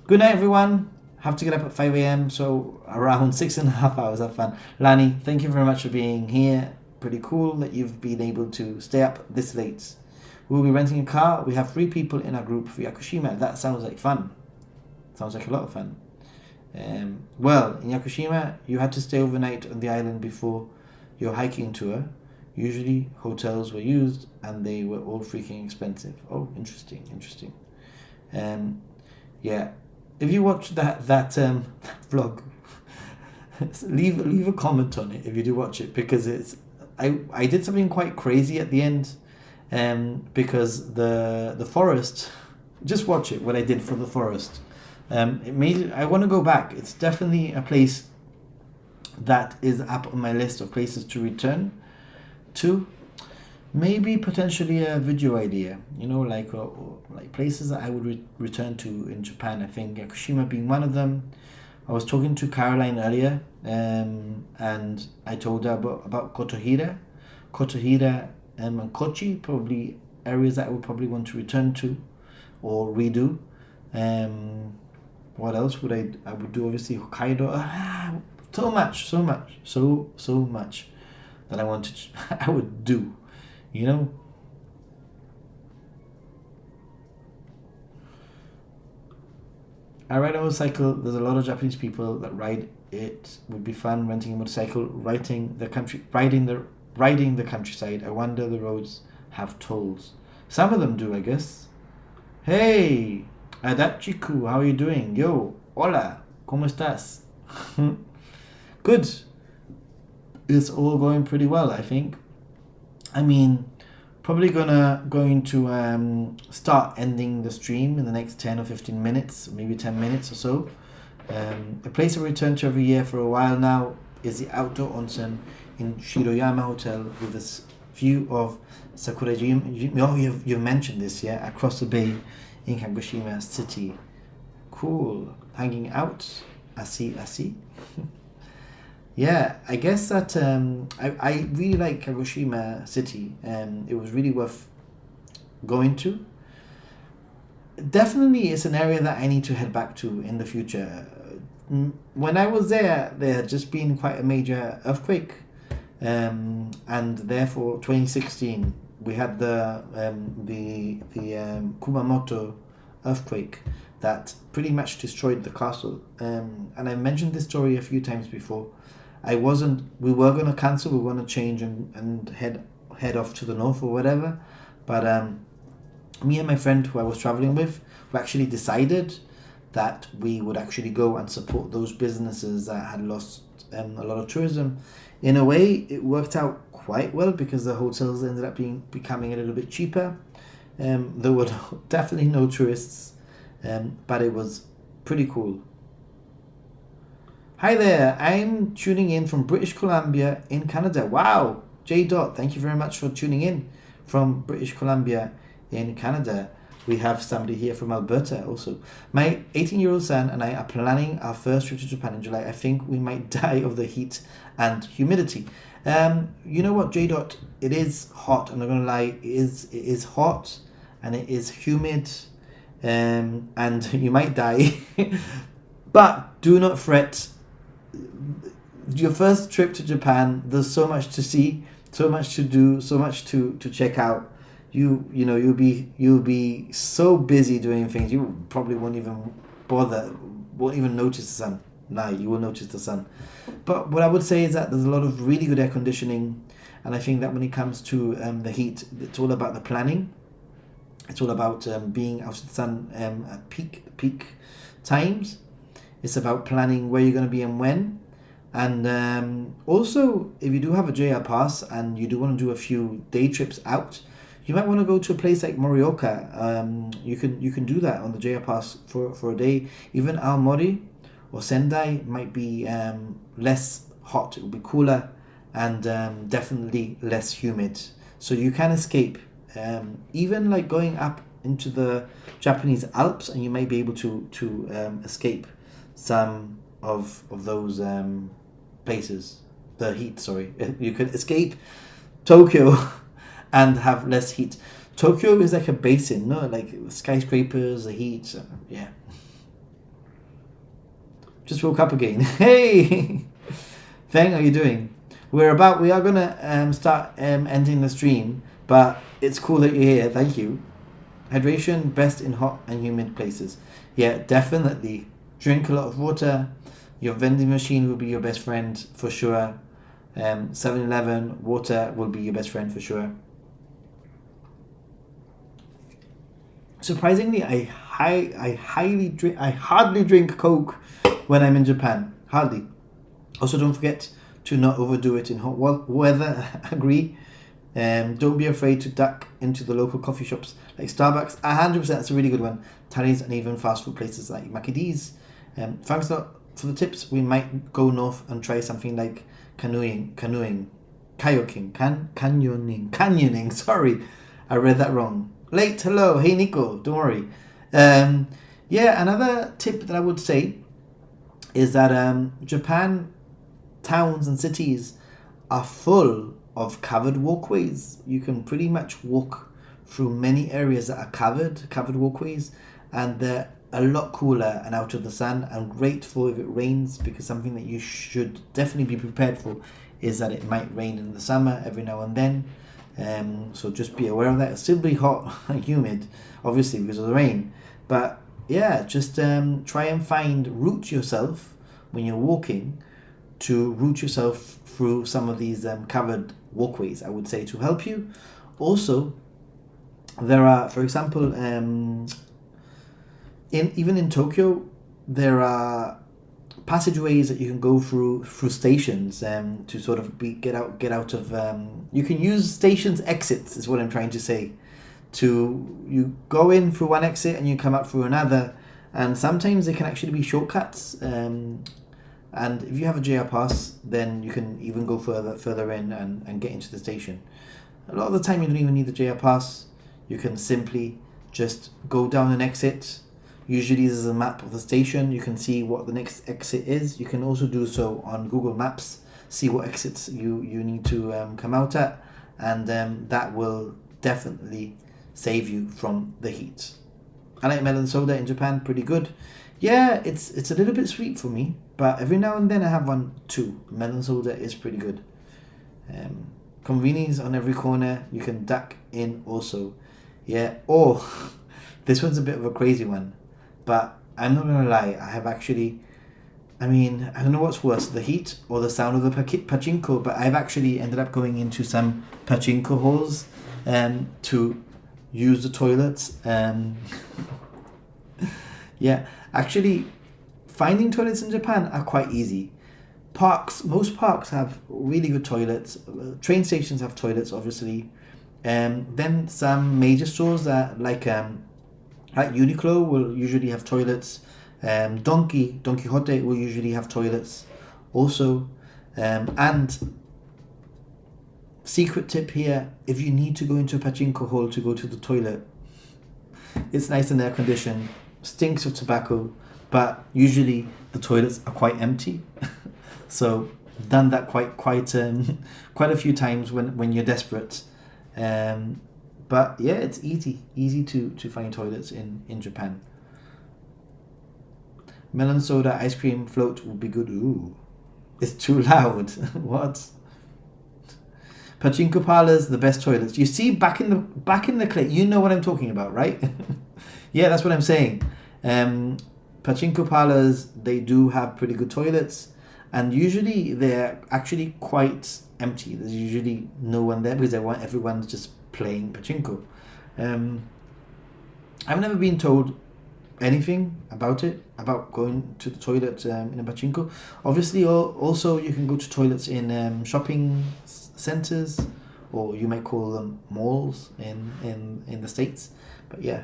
Speaker 1: Good night, everyone. Have to get up at 5 a.m. so around 6.5 hours. Have fun. Lani, thank you very much for being here. Pretty cool that you've been able to stay up this late. We'll be renting a car. We have 3 people in our group for Yakushima. That sounds like fun. Sounds like a lot of fun. Well, in Yakushima, you had to stay overnight on the island before your hiking tour. Usually, hotels were used, and they were all freaking expensive. Oh, interesting. Yeah. If you watch that vlog, leave a comment on it if you do watch it, because I did something quite crazy at the end. because the forest. Just watch it. What I did for the forest. It made. I want to go back. It's definitely a place that is up on my list of places to return to. Maybe potentially a video idea, like places that I would return to in Japan. I think Yakushima being one of them. I was talking to Caroline earlier, and I told her about Kotohira, and Kochi, probably areas that I would probably want to return to or redo. What else would I would do? Obviously Hokkaido. So much that I wanted. I would do. I ride a motorcycle. There's a lot of Japanese people that ride it. Would be fun renting a motorcycle, riding the countryside. I wonder the roads have tolls. Some of them do, I guess. Hey, Adachiku, how are you doing? Yo, hola, ¿cómo estás? Good. It's all going pretty well, I think. I mean, probably going to start ending the stream in the next 10 or 15 minutes, maybe 10 minutes or so. A place I return to every year for a while now is the outdoor onsen in Shiroyama Hotel with this view of Sakurajima. Oh, you've mentioned this, yeah? Across the bay in Kagoshima City. Cool. Hanging out. I see. Yeah, I guess that I really like Kagoshima City. It was really worth going to. Definitely it's an area that I need to head back to in the future. When I was there had just been quite a major earthquake. And therefore 2016 we had the Kumamoto earthquake that pretty much destroyed the castle. And I mentioned this story a few times before. We were going to cancel, we were going to change and head off to the north or whatever. But me and my friend who I was traveling with, we actually decided that we would actually go and support those businesses that had lost a lot of tourism. In a way, it worked out quite well because the hotels ended up becoming a little bit cheaper. There were definitely no tourists, but it was pretty cool. Hi there, I'm tuning in from British Columbia in Canada. Wow, J. Thank you very much for tuning in from British Columbia in Canada. We have somebody here from Alberta also. My 18-year-old son and I are planning our first trip to Japan in July. I think we might die of the heat and humidity. You know what, J. It is hot. I'm not going to lie. It is hot and it is humid, and you might die. But do not fret. Your first trip to Japan, there's so much to see, so much to do, so much to check out. You'll be so busy doing things you probably won't even notice the sun. No, you will notice the sun. But what I would say is that there's a lot of really good air conditioning, and I think that when it comes to the heat, it's all about the planning. It's all about being out in the sun at peak times. It's about planning where you're going to be and when. And also, if you do have a JR pass and you do want to do a few day trips out, you might want to go to a place like Morioka. You can do that on the JR pass for a day. Even Aomori or Sendai might be less hot. It will be cooler and definitely less humid. So you can escape. Even like going up into the Japanese Alps, and you may be able to escape some of those places. The heat, sorry. You could escape Tokyo and have less heat. Tokyo is like a basin, no? Like skyscrapers, the heat, yeah. Just woke up again. Hey! Feng, how are you doing? We are gonna start ending the stream, but it's cool that you're here, thank you. Hydration, best in hot and humid places. Yeah, definitely. Drink a lot of water. Your vending machine will be your best friend for sure. 7-Eleven, water will be your best friend for sure. Surprisingly, I hardly drink Coke when I'm in Japan. Hardly. Also, don't forget to not overdo it in hot weather. Agree. Don't be afraid to duck into the local coffee shops like Starbucks. 100%, that's a really good one. Tallies and even fast food places like Mackey's. Thanks a lot for the tips. We might go north and try something like canyoning. Canyoning. Sorry, I read that wrong. Late, hello, hey Nico, don't worry. Yeah, another tip that I would say is that Japan towns and cities are full of covered walkways. You can pretty much walk through many areas that are covered walkways, and they're a lot cooler and out of the sun and great for if it rains, because something that you should definitely be prepared for is that it might rain in the summer every now and then. So just be aware of that. It'll still be hot and humid, obviously, because of the rain. But yeah, just try and route yourself when you're walking, to route yourself through some of these covered walkways, I would say, to help you. Also, there are, for example, even in Tokyo, there are passageways that you can go through stations to sort of get out of. You can use stations exits, is what I'm trying to say. You go in through one exit and you come out through another, and sometimes they can actually be shortcuts. And if you have a JR pass, then you can even go further in and get into the station. A lot of the time you don't even need the JR pass. You can simply just go down an exit. Usually there's a map of the station. You can see what the next exit is. You can also do so on Google Maps, see what exits you need to come out at, and that will definitely save you from the heat. I like melon soda in Japan, pretty good. Yeah, it's a little bit sweet for me, but every now and then I have one too. Melon soda is pretty good. Convenience on every corner. You can duck in also. Yeah. Oh, this one's a bit of a crazy one, but I'm not gonna lie. I have actually. I mean, I don't know what's worse, the heat or the sound of the pachinko, but I've actually ended up going into some pachinko halls to use the toilets. Yeah, actually, finding toilets in Japan are quite easy. Most parks have really good toilets. Train stations have toilets, obviously. Then some major stores that like Uniqlo will usually have toilets. Don Quixote will usually have toilets also. And secret tip here, if you need to go into a pachinko hall to go to the toilet, it's nice and air conditioned, stinks of tobacco, but usually the toilets are quite empty. So done that quite a few times when you're desperate. But yeah, it's easy to find toilets in Japan. Melon soda ice cream float would be good. Ooh, it's too loud. What? Pachinko parlors, the best toilets. You see, back in the clip, you know what I'm talking about, right? Yeah, that's what I'm saying. Pachinko parlors, they do have pretty good toilets, and usually they're actually quite empty. There's usually no one there because everyone's just playing pachinko. I've never been told anything about going to the toilet in a pachinko. Obviously, also you can go to toilets in shopping centers, or you might call them malls in the States. But yeah,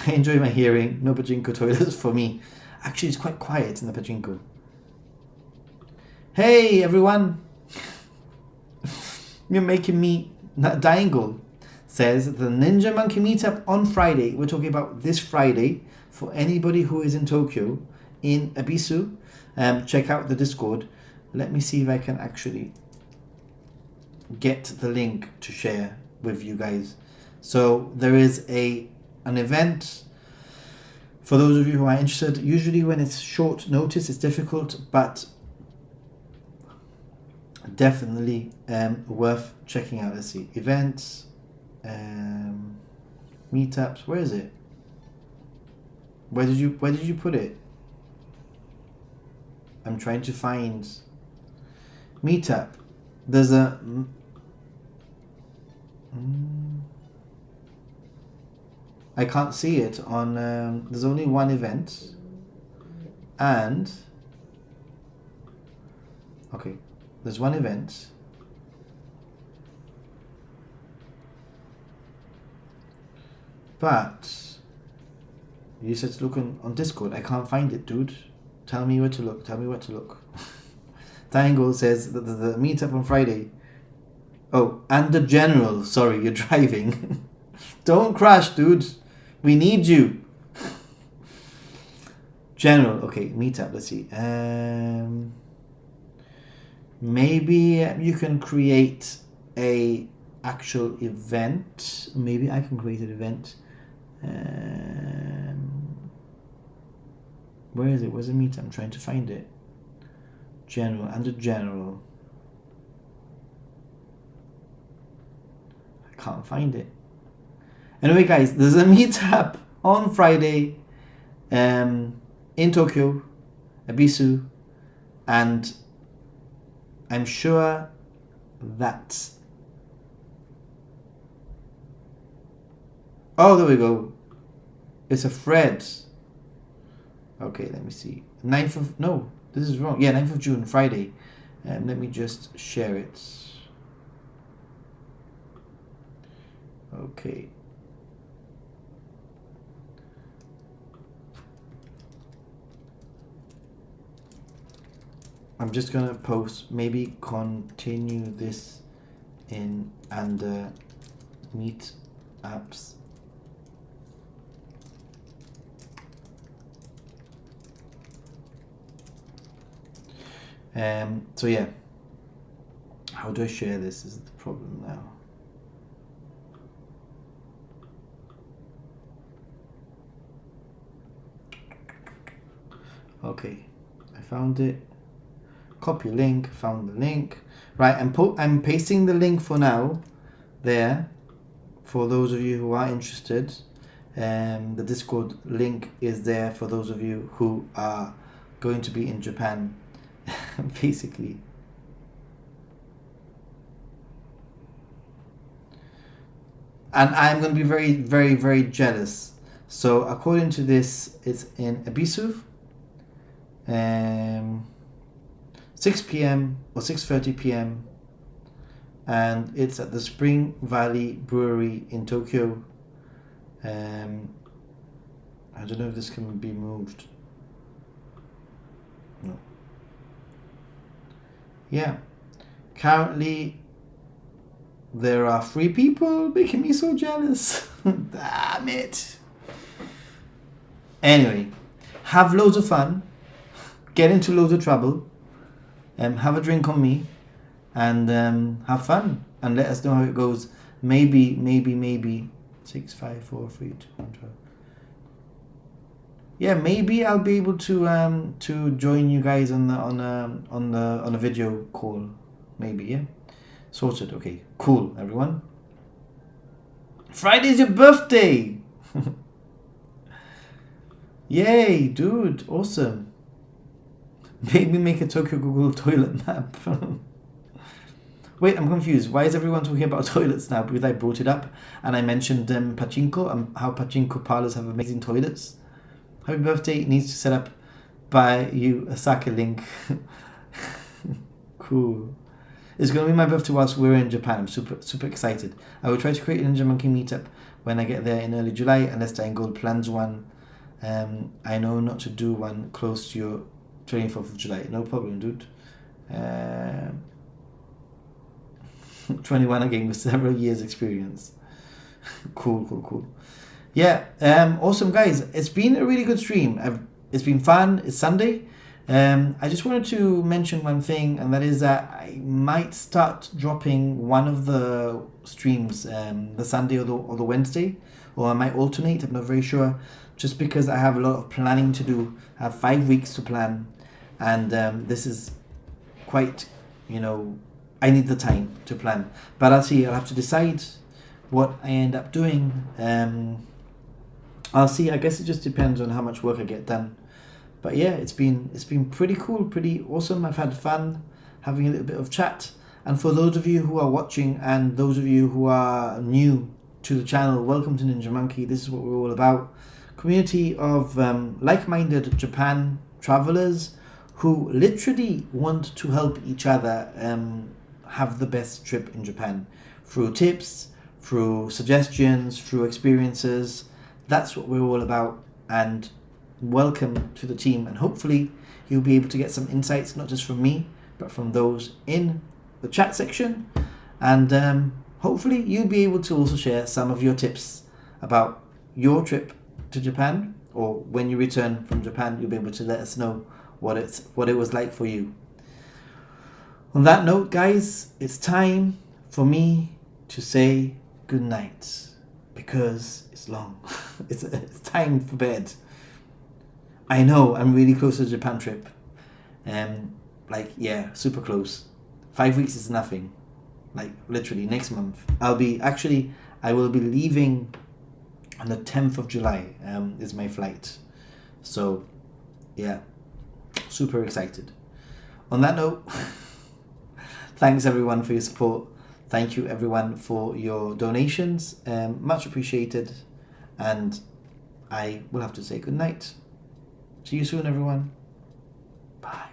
Speaker 1: I enjoy my hearing. No pachinko toilets for me. Actually, it's quite quiet in the pachinko. Hey everyone, you're making me Diangle says the Ninja Monkey meetup on Friday. We're talking about this Friday for anybody who is in Tokyo in Ebisu. Check out the Discord. Let me see if I can actually get the link to share with you guys. So there is an event for those of you who are interested. Usually when it's short notice it's difficult, but definitely worth checking out. Let's see, events, meetups. Where is it? Where did you put it? I'm trying to find meetup. There's a I can't see it on there's only one event, and okay, There's one event. But you said to look on Discord. I can't find it, dude. Tell me where to look. Tell me where to look. Triangle says that the meetup on Friday. Oh, and the general. Sorry, you're driving. Don't crash, dude. We need you. General. Okay, meetup. Let's see. Maybe you can create a actual event. Maybe I can create an event. Where is it? Where's the meetup? I'm trying to find it. General. Under general. I can't find it. Anyway, guys, there's a meetup on Friday in Tokyo, Ebisu, and I'm sure that... Oh, there we go. It's a thread. Okay, let me see. 9th of... No, this is wrong. Yeah, 9th of June, Friday. Let me just share it. Okay. I'm just gonna post, maybe continue this in under meet apps. So yeah, how do I share this is the problem now. Okay, I found it. Copy link, found the link. Right, I'm pasting the link for now there for those of you who are interested. The Discord link is there for those of you who are going to be in Japan. Basically. And I'm going to be very, very, very jealous. So according to this, it's in Ebisu. 6 p.m. or 6:30 p.m. and it's at the Spring Valley Brewery in Tokyo. I don't know if this can be moved. No. Yeah. Currently, there are 3 people making me so jealous. Damn it. Anyway, have loads of fun. Get into loads of trouble. Have a drink on me. And have fun. And let us know how it goes. Maybe 6, 5, 4, 3, 2, 1, 12. Yeah, maybe I'll be able to join you guys on a video call. Maybe, yeah. Sorted. Okay, cool, everyone. Friday's your birthday. Yay, dude! Awesome. Maybe make a Tokyo Google toilet map. Wait, I'm confused. Why is everyone talking about toilets now? Because I brought it up and I mentioned pachinko and how pachinko parlors have amazing toilets. Happy birthday needs to set up by you a sake link. Cool. It's going to be my birthday whilst we're in Japan. I'm super excited. I will try to create a Ninja Monkey meetup when I get there in early July, unless Dying Gold plans one. I know not to do one close to your 24th of July. No problem, dude. 21 again with several years experience. Cool. Yeah, awesome, guys. It's been a really good stream. It's been fun. It's Sunday. I just wanted to mention one thing, and that is that I might start dropping one of the streams the Sunday or the Wednesday, or I might alternate. I'm not very sure, just because I have a lot of planning to do. I have 5 weeks to plan, and this is quite, I need the time to plan. But I'll have to decide what I end up doing. I'll see. I guess it just depends on how much work I get done. But yeah, it's been pretty cool, pretty awesome. I've had fun having a little bit of chat. And for those of you who are watching and those of you who are new to the channel, welcome to Ninja Monkey. This is what we're all about. Community of like-minded Japan travelers who literally want to help each other have the best trip in Japan through tips, through suggestions, through experiences. That's what we're all about. And welcome to the team. And hopefully you'll be able to get some insights, not just from me, but from those in the chat section. And hopefully you'll be able to also share some of your tips about your trip to Japan, or when you return from Japan, you'll be able to let us know what it was like for you. On that note, guys, it's time for me to say good night, because it's long. it's time for bed. I know I'm really close to the Japan trip. Super close. 5 weeks is nothing. Like literally next month. I will be leaving on the 10th of July is my flight. So yeah, super excited. On that note, thanks everyone for your support. Thank you everyone for your donations. Much appreciated. And I will have to say good night. See you soon, everyone. Bye.